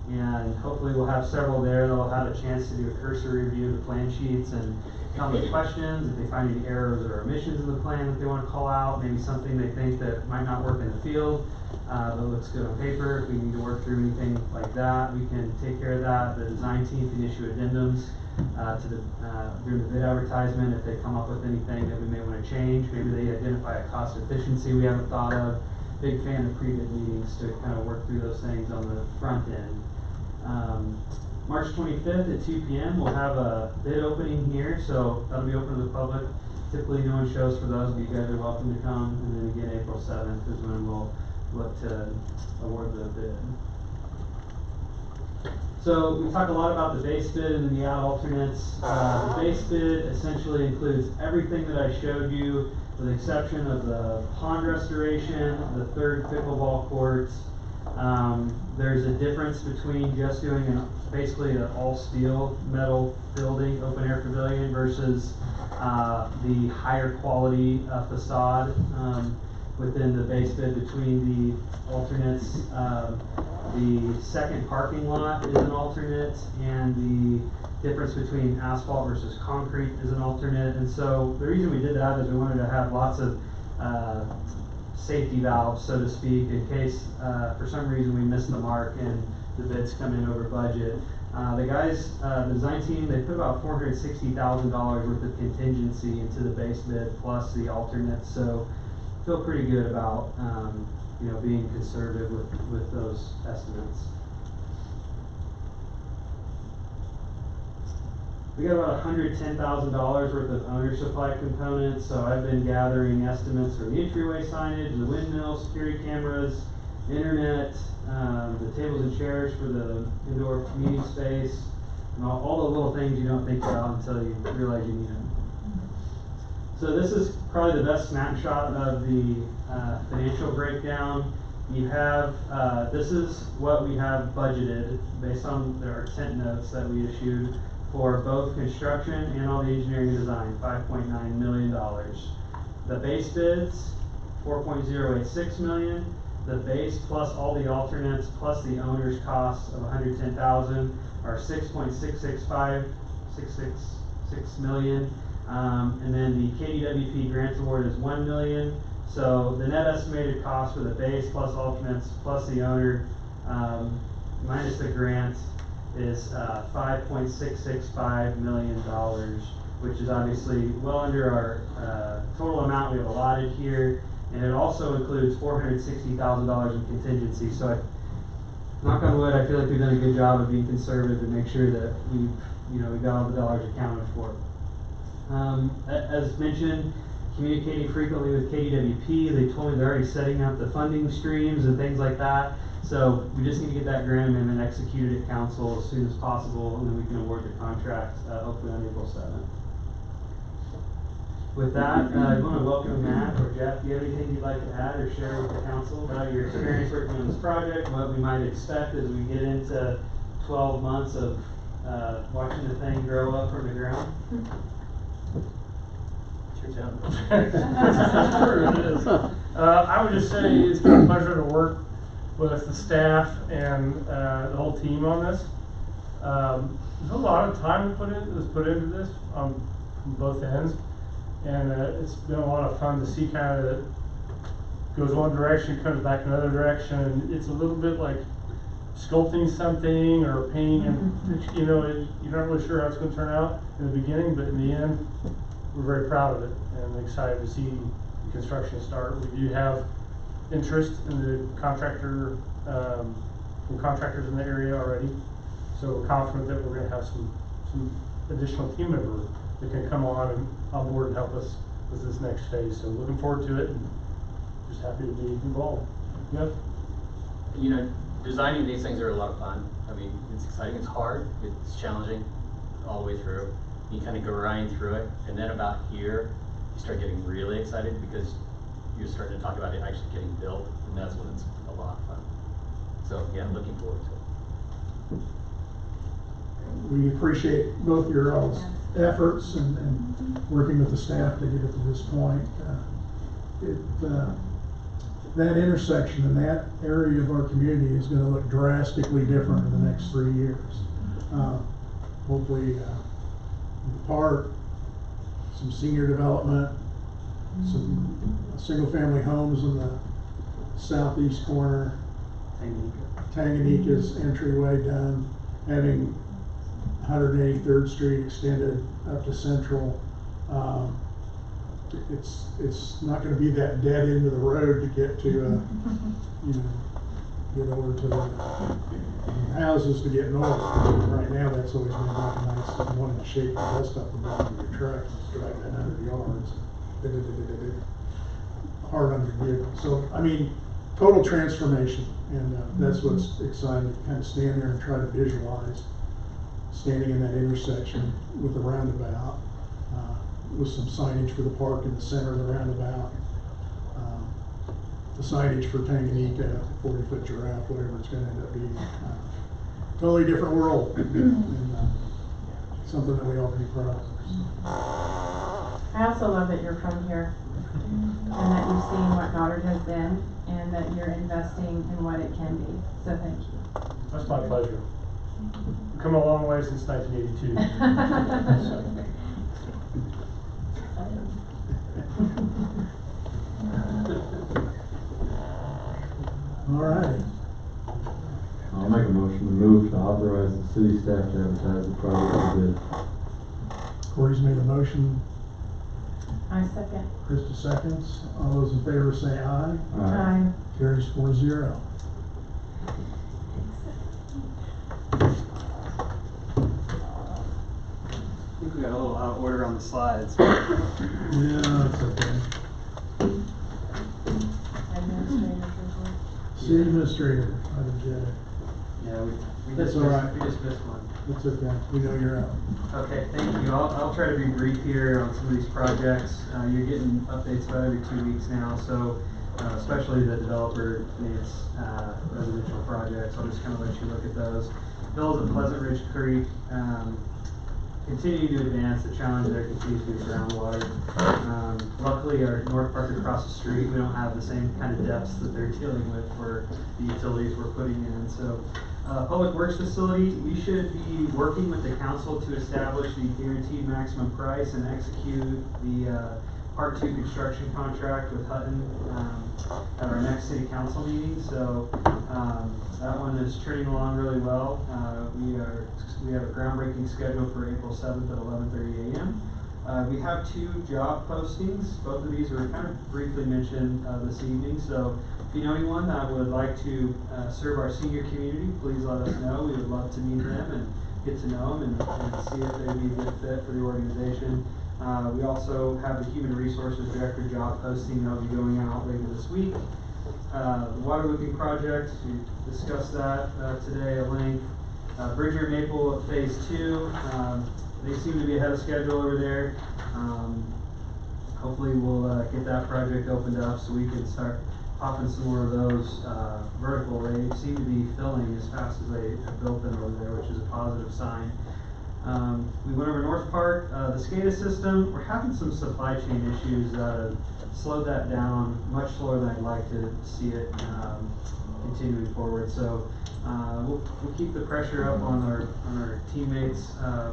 And hopefully we'll have several there. They'll have a chance to do a cursory review of the plan sheets and come with questions. If they find any errors or omissions in the plan that they want to call out, maybe something they think that might not work in the field, that looks good on paper. If we need to work through anything like that, we can take care of that. The design team can issue addendums during the bid advertisement if they come up with anything that we may want to change. Maybe they identify a cost efficiency we haven't thought of. Big fan of pre-bid meetings to kind of work through those things on the front end. March 25th at 2 p.m. we'll have a bid opening here, so that'll be open to the public. Typically no one shows for those, but you guys are welcome to come. And then again, April 7th is when we'll look to award the bid. So we talked a lot about the base bid and then the out alternates. The base bid essentially includes everything that I showed you, with the exception of the pond restoration, the third pickleball court. There's a difference between just doing basically an all-steel metal building, open-air pavilion, versus the higher quality facade within the base bid between the alternates. The second parking lot is an alternate, and the difference between asphalt versus concrete is an alternate. And so the reason we did that is we wanted to have lots of safety valves, so to speak, in case for some reason we missed the mark and the bids come in over budget. The guys, the design team, they put about $460,000 worth of contingency into the base bid plus the alternates, so feel pretty good about you know, being conservative with those estimates. We got about $110,000 worth of owner supply components, so I've been gathering estimates for the entryway signage, the windmill, security cameras, internet, the tables and chairs for the indoor meeting space, and all the little things you don't think about until you realize you need them. So this is probably the best snapshot of the financial breakdown. You have, this is what we have budgeted based on our intent notes that we issued for both construction and all the engineering design, $5.9 million. The base bids, $4.086 million. the base plus all the alternates plus the owner's costs of 110,000 are 6.665 million. And then the KDWP grant award is 1 million. So the net estimated cost for the base plus alternates plus the owner minus the grant is $5.665 million, which is obviously well under our total amount we have allotted here. And it also includes $460,000 in contingency. So knock on wood, I feel like we've done a good job of being conservative to make sure that we've got all the dollars accounted for. As mentioned, communicating frequently with KDWP. They told me they're already setting up the funding streams and things like that. So we just need to get that grant amendment executed at council as soon as possible, and then we can award the contract hopefully on April 7th. With that, I want to welcome Matt or Jeff. Do you have anything you'd like to add or share with the council about your experience working on this project, what we might expect as we get into 12 months of watching the thing grow up from the ground? Sure it is. I would just say it's been a pleasure to work with the staff and the whole team on this. There's a lot of time put into this from both ends, and it's been a lot of fun to see kind of it goes one direction, comes back another direction, and it's a little bit like sculpting something or painting, and you're not really sure how it's going to turn out in the beginning, but in the end, we're very proud of it and excited to see the construction start. We do have interest in the contractor, from contractors in the area already, so we're confident that we're going to have some additional team members that can come on board and help us with this next phase. So looking forward to it, and just happy to be involved. Yep. Designing these things are a lot of fun. I mean, it's exciting, it's hard, it's challenging all the way through. You kind of grind through it, and then about here, you start getting really excited because you're starting to talk about it actually getting built, and that's when it's a lot of fun. So yeah, I'm looking forward to it. We appreciate both your all's efforts and working with the staff to get it to this point. That intersection and that area of our community is going to look drastically different in the next 3 years. Hopefully, the park, some senior development, some single-family homes in the southeast corner, Tanganyika's entryway done, having 183rd Street extended up to Central. It's not going to be that dead end of the road to get to, get over to the houses to get north. Right now, that's always been like a nice one to shake the dust up and down with your truck and just drive that 100 yards. Hard on your vehicle. So, I mean, total transformation, and that's what's exciting, to kind of stand there and try to visualize standing in that intersection with the roundabout, with some signage for the park in the center of the roundabout, the signage for Tanganyika, 40-foot giraffe, whatever it's going to end up being. Totally different world, and something that we all can be proud of. I also love that you're from here and that you've seen what Goddard has been and that you're investing in what it can be. So thank you. That's my pleasure. We've come a long way since 1982. All right. I'll make a motion to move to authorize the city staff to advertise the project for bid. Corey's made a motion. I second. Krista seconds. All those in favor say aye. Aye. Carries 4-0. I think we got a little out of order on the slides. Yeah, that's okay. Administrative report. City administrator, item J. Yeah, we That's just all right. we just missed one. That's okay. We know you're out. Okay, thank you. I'll try to be brief here on some of these projects. You're getting updates about every 2 weeks now, so especially the developer needs residential projects. I'll just kind of let you look at those. Bills at Pleasant Ridge Creek. continuing to advance. The challenge there continues to be groundwater. Luckily, our North Park across the street, we don't have the same kind of depths that they're dealing with for the utilities we're putting in. So, Public Works Facility, we should be working with the council to establish the guaranteed maximum price and execute the Part 2 construction contract with Hutton at our next city council meeting. So that one is turning along really well. We have a groundbreaking scheduled for April 7th at 11:30 a.m. We have 2 job postings. Both of these were kind of briefly mentioned this evening. So if you know anyone that would like to serve our senior community, please let us know. We would love to meet them and get to know them and see if they'd be a good fit for the organization. We also have the Human Resources Director job posting that will be going out later this week. The water looping project, we discussed that today at length. Bridger Maple Phase 2, they seem to be ahead of schedule over there. Hopefully we'll get that project opened up so we can start popping some more of those vertical. They seem to be filling as fast as they have built them over there, which is a positive sign. We went over North Park, the SCADA system. We're having some supply chain issues that have slowed that down much slower than I'd like to see it continuing forward. So we'll keep the pressure up on our teammates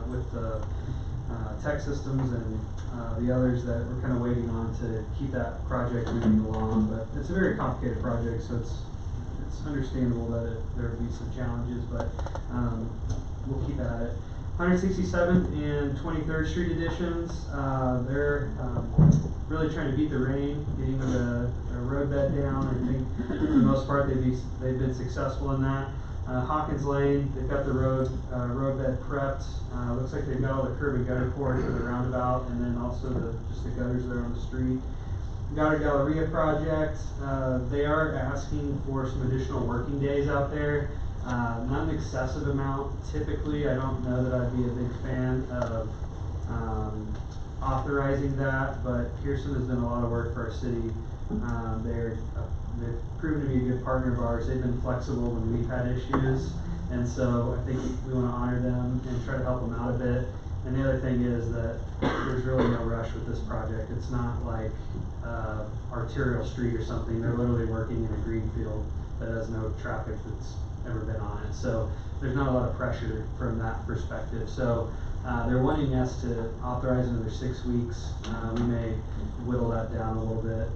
with the Tech Systems and the others that we're kind of waiting on to keep that project moving along. But it's a very complicated project, so it's understandable that there will be some challenges, but we'll keep at it. 167th and 23rd Street additions, they're really trying to beat the rain, getting the roadbed down. I think for the most part they've been successful in that. Hawkins Lane, they've got the roadbed prepped. Looks like they've got all the curb and gutter poured for the roundabout, and then also just the gutters there on the street. Goddard Galleria project, they are asking for some additional working days out there. Not an excessive amount typically. I don't know that I'd be a big fan of authorizing that, but Pearson has done a lot of work for our city. They've proven to be a good partner of ours. They've been flexible when we've had issues, and so I think we want to honor them and try to help them out a bit. And the other thing is that there's really no rush with this project. It's not like Arterial Street or something. They're literally working in a green field that has no traffic that's ever been on it. So there's not a lot of pressure from that perspective. So they're wanting us to authorize another 6 weeks. We may whittle that down a little bit,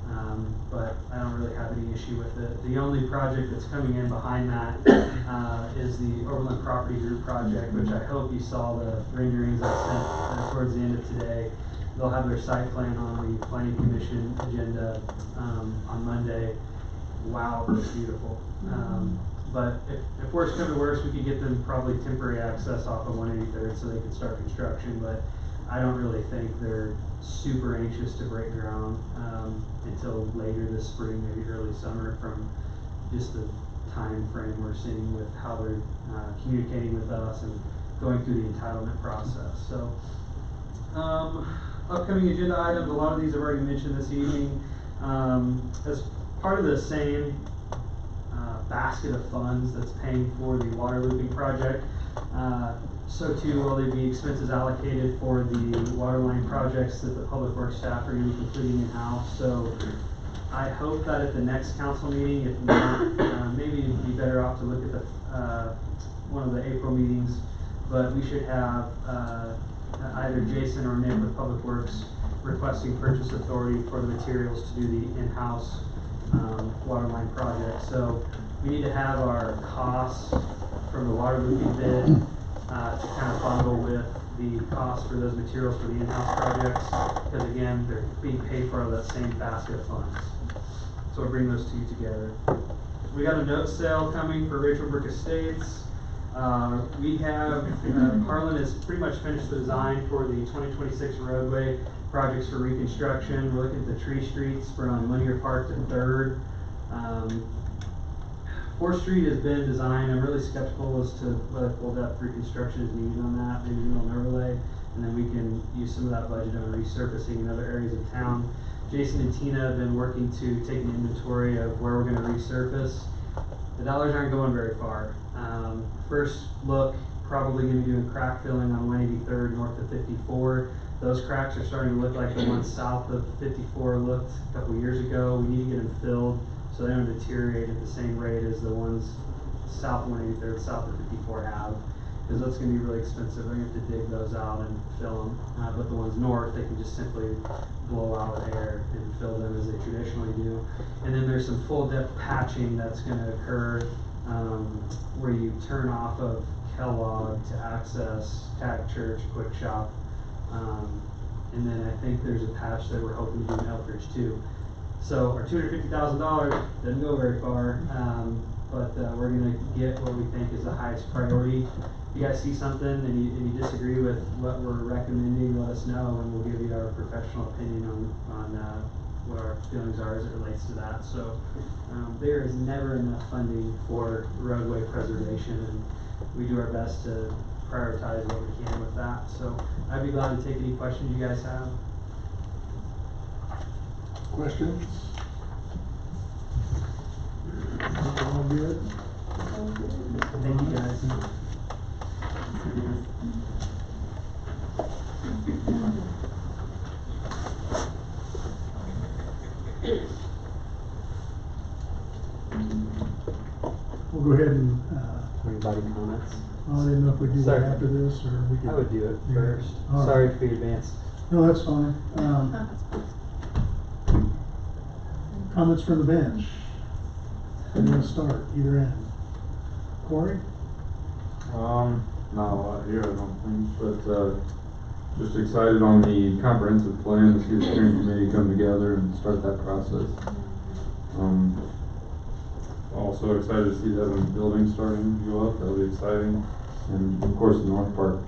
but I don't really have any issue with it. The only project that's coming in behind that is the Overland Property Group project, which I hope you saw the renderings I sent towards the end of today. They'll have their site plan on the Planning Commission agenda on Monday. Wow, it looks beautiful. But if worse come to worse, we could get them probably temporary access off of 183rd so they could start construction, but I don't really think they're super anxious to break ground until later this spring, maybe early summer, from just the time frame we're seeing with how they're communicating with us and going through the entitlement process. So upcoming agenda items, a lot of these I've already mentioned this evening. As part of the same basket of funds that's paying for the water looping project, so too will there be expenses allocated for the water line projects that the public works staff are going to be completing in-house. So I hope that at the next council meeting, if not, maybe it'd be better off to look at the one of the April meetings, but we should have either Jason or Nick with Public Works requesting purchase authority for the materials to do the in-house water line project. So we need to have our costs from the water looping bid to kind of bundle with the cost for those materials for the in-house projects, because again, they're being paid for out of that same basket of funds. So we'll bring those two together. We got a note sale coming for Rachel Brook Estates. We have, Harlan has pretty much finished the design for the 2026 roadway projects for reconstruction. We're looking at the tree streets from Linear Park to 3rd. 4th Street has been designed. I'm really skeptical as to whether full depth reconstruction is needed on that. Maybe a little overlay, and then we can use some of that budget on resurfacing in other areas of town. Jason and Tina have been working to take an inventory of where we're going to resurface. The dollars aren't going very far. First look probably gonna be doing crack filling on 183rd north of 54. Those cracks are starting to look like the ones south of 54 looked a couple years ago. We need to get them filled so they don't deteriorate at the same rate as the ones south of 183rd, south of 54 have. Because that's going to be really expensive. They're going to have to dig those out and fill them. But the ones north, they can just simply blow out with air and fill them as they traditionally do. And then there's some full depth patching that's going to occur where you turn off of Kellogg to access Tag Church, Quick Shop. And then I think there's a patch that we're hoping to do in Elkridge too. So our $250,000 doesn't go very far, but we're going to get what we think is the highest priority. If you guys see something and you disagree with what we're recommending, let us know and we'll give you our professional opinion on what our feelings are as it relates to that. So there is never enough funding for roadway preservation, and we do our best to prioritize what we can with that. So I'd be glad to take any questions you guys have. Questions? All good? Thank you guys. We'll go ahead and, Anybody comments? I didn't know if we do that Sorry. after this, or we could. I would do it Yeah. first. All right. Sorry for the advance. No, that's fine. Comments from the bench? Who's gonna start, either end? Corey? Not a lot here, I don't think, but, just excited on the comprehensive plan to see the steering committee come together and start that process. Also excited to see that building starting to go up, that'll be exciting. And of course, the North Park,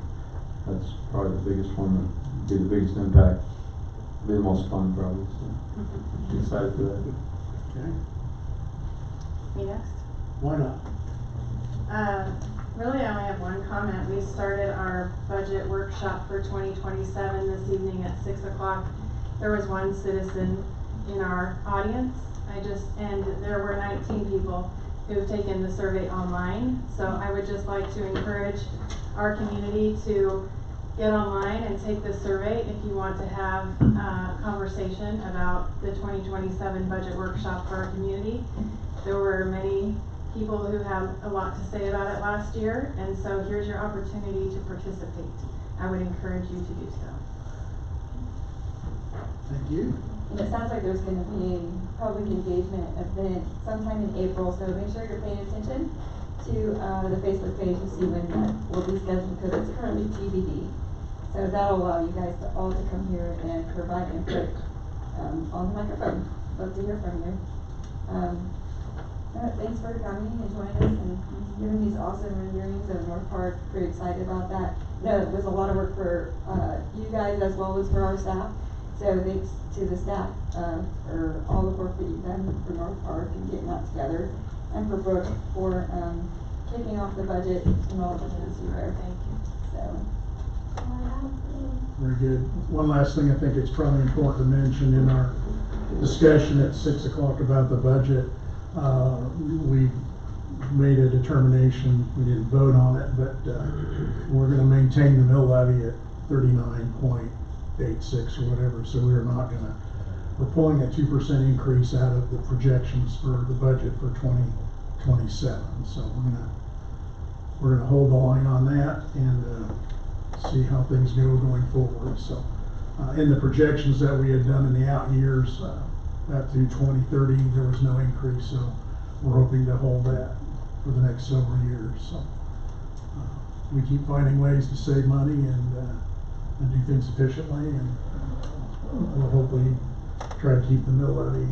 that's probably the biggest one, that'd be the biggest impact, be the most fun probably, so excited for that. Okay, Me next? why not? Really, I only have one comment. We started our budget workshop for 2027 this evening at 6 o'clock. There was one citizen in our audience. And there were 19 people who've taken the survey online. So I would just like to encourage our community to get online and take the survey if you want to have a conversation about the 2027 budget workshop for our community. There were many people who had a lot to say about it last year, and so here's your opportunity to participate. I would encourage you to do so. Thank you. And it sounds like there's gonna be a public engagement event sometime in April, so make sure you're paying attention to the Facebook page to see when that will be scheduled, because it's currently TBD. So that'll allow you guys to all to come here and provide input on the microphone. Love to hear from you. Thanks for coming and joining us and giving these awesome renderings of North Park. Pretty excited about that. No, it was a lot of work for you guys as well as for our staff. So thanks to the staff for all the work that you've done for North Park and getting that together, and for Brooke for kicking off the budget enrollment this year. Thank you. So, Very good. One last thing I think it's probably important to mention in our discussion at 6 o'clock about the budget. We made a determination, we didn't vote on it, but we're gonna maintain the mill levy at 39.86 or whatever, so we're pulling a 2% increase out of the projections for the budget for 2027. So we're gonna hold the line on that and see how things go going forward. So in the projections that we had done in the out years, up to 2030, there was no increase, so we're hoping to hold that for the next several years. So we keep finding ways to save money and do things efficiently, and we'll hopefully try to keep the mill levy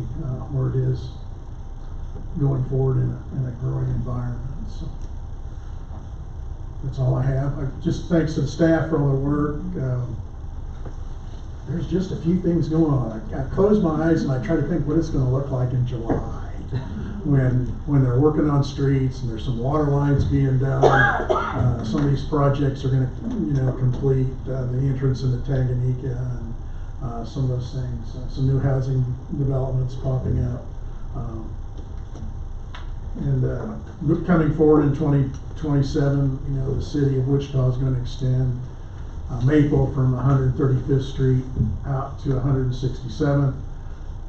where it is going forward in a growing environment. So that's all I have. Just thanks to the staff for all their work. There's just a few things going on. I close my eyes and I try to think what it's going to look like in July when they're working on streets and there's some water lines being done. Some of these projects are going to, complete the entrance into Tanganyika and some of those things. Some new housing developments popping up. coming forward in 2027, you know, the city of Wichita is going to extend Maple from 135th Street out to 167th.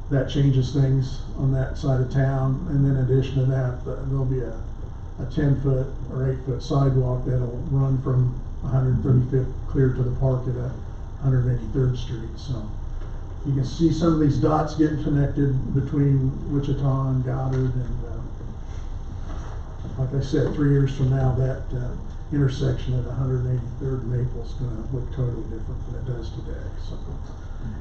That changes things on that side of town, and then in addition to that, there'll be a 10-foot or 8-foot sidewalk that'll run from 135th clear to the park at 183rd Street. So you can see some of these dots getting connected between Wichita and Goddard, and like I said, 3 years from now, that intersection at 183rd and Maple is going to look totally different than it does today. So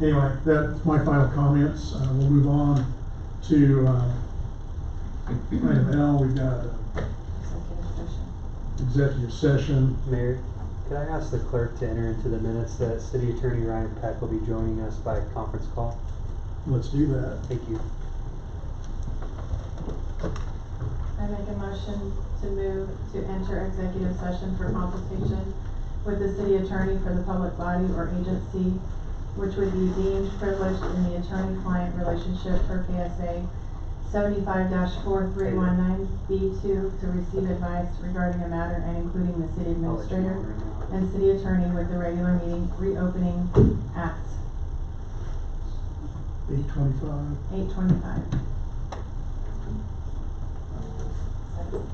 anyway, that's my final comments. We'll move on to item L. We've got executive session. Mayor, could I ask the clerk to enter into the minutes that City Attorney Ryan Peck will be joining us by conference call? Let's do that. Thank you. I make a motion to move to enter executive session for consultation with the city attorney for the public body or agency, which would be deemed privileged in the attorney-client relationship per KSA 75-4319B2 to receive advice regarding a matter and including the city I'll let you know administrator right now. and city attorney with the regular meeting reopening at 8:25. 8:25.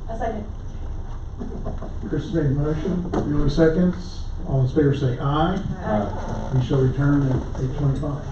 A second. Chris made a motion. Julie seconds. All in favor say aye. We shall return at 8:25.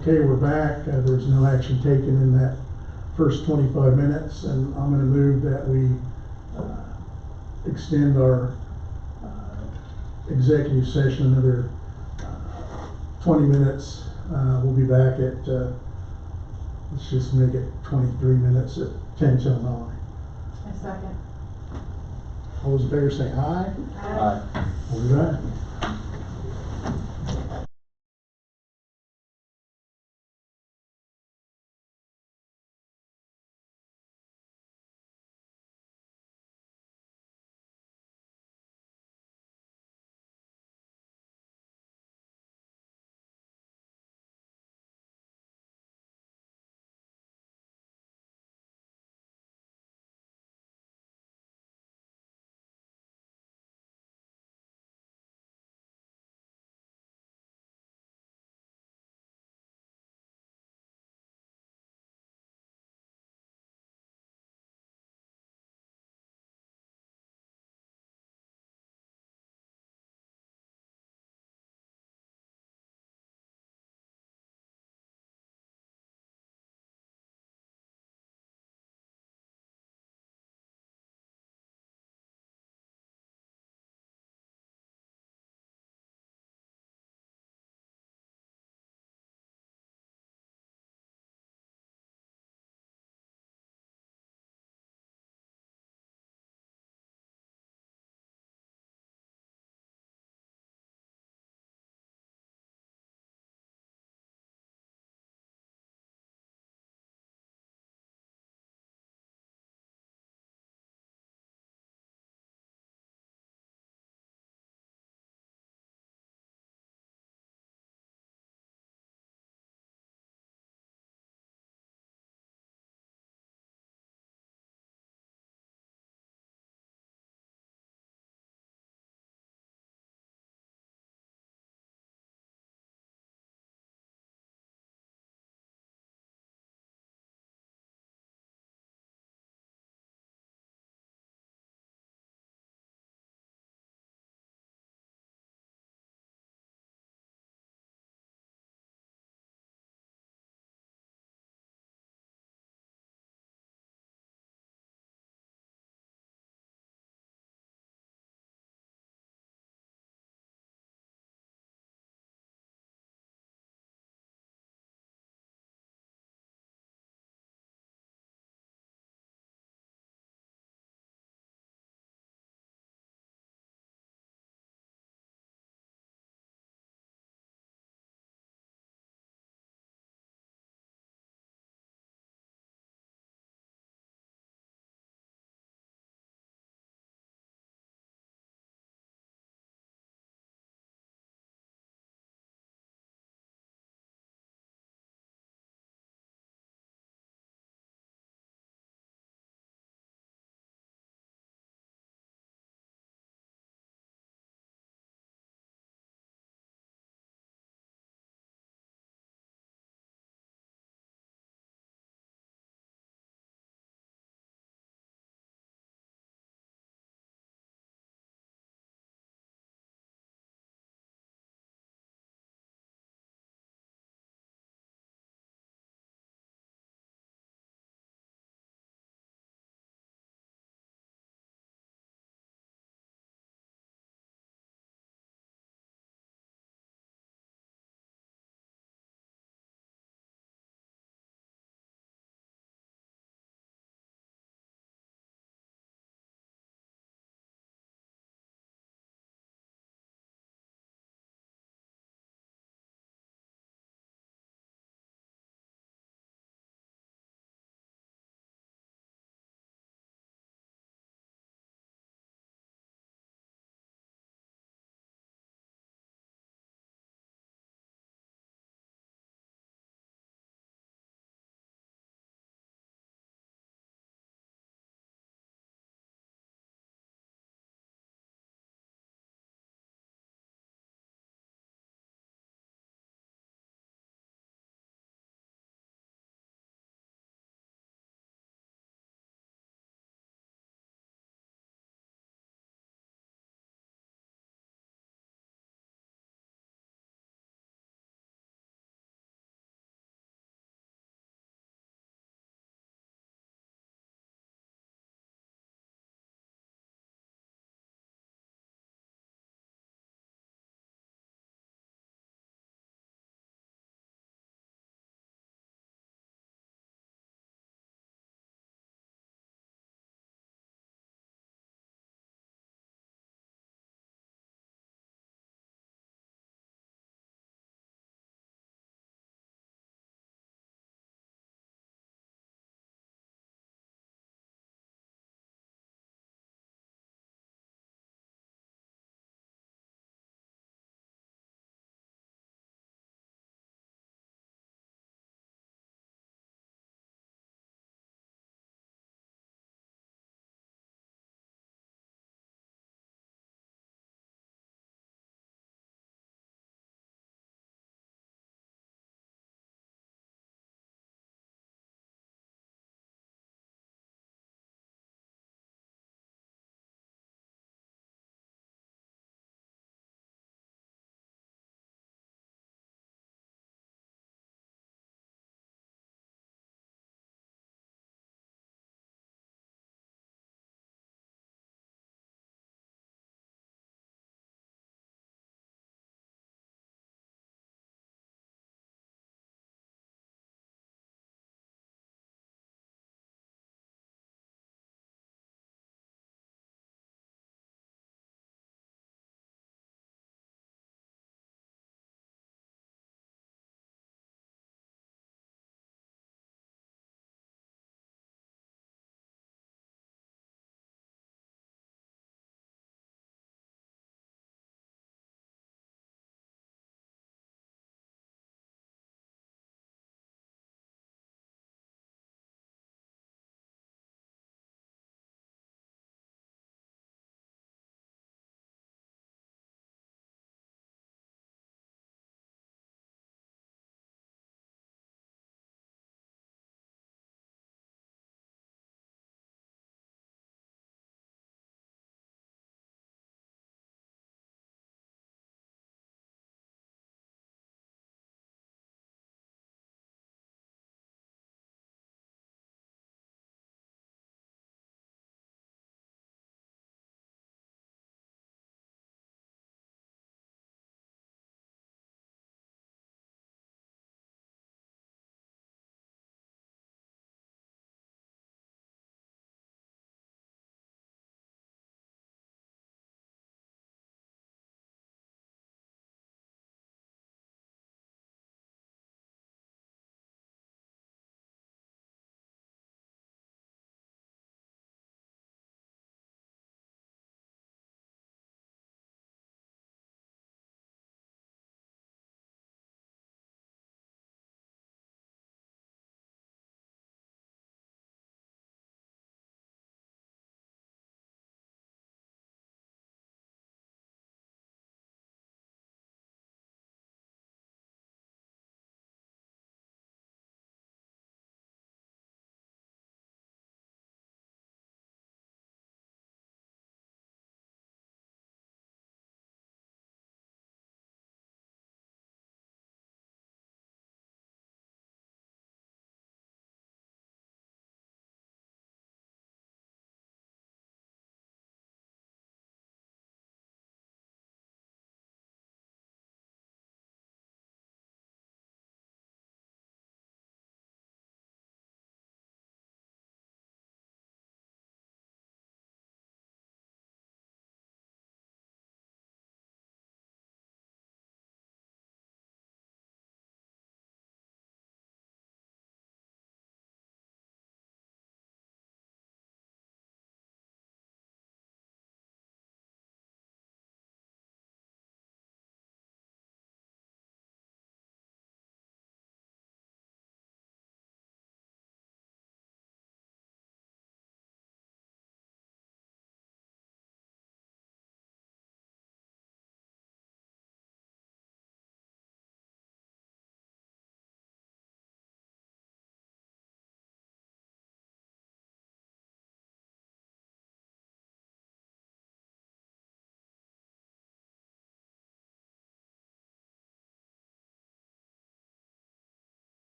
Okay, we're back. There was no action taken in that first 25 minutes, and I'm going to move that we extend our executive session another 20 minutes. We'll be back at, let's just make it 23 minutes at 10 till 9. A second. All those in favor say aye. Aye. We'll be back.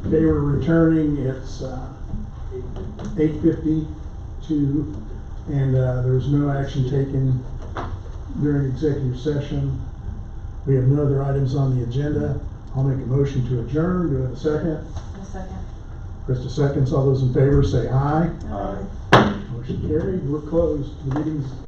Okay, we're returning, it's 8:52, and there's no action taken during executive session. We have no other items on the agenda. I'll make a motion to adjourn. Do I have a second? A second. Krista seconds. All those in favor say aye. Aye. Motion carried. We're closed. The meeting's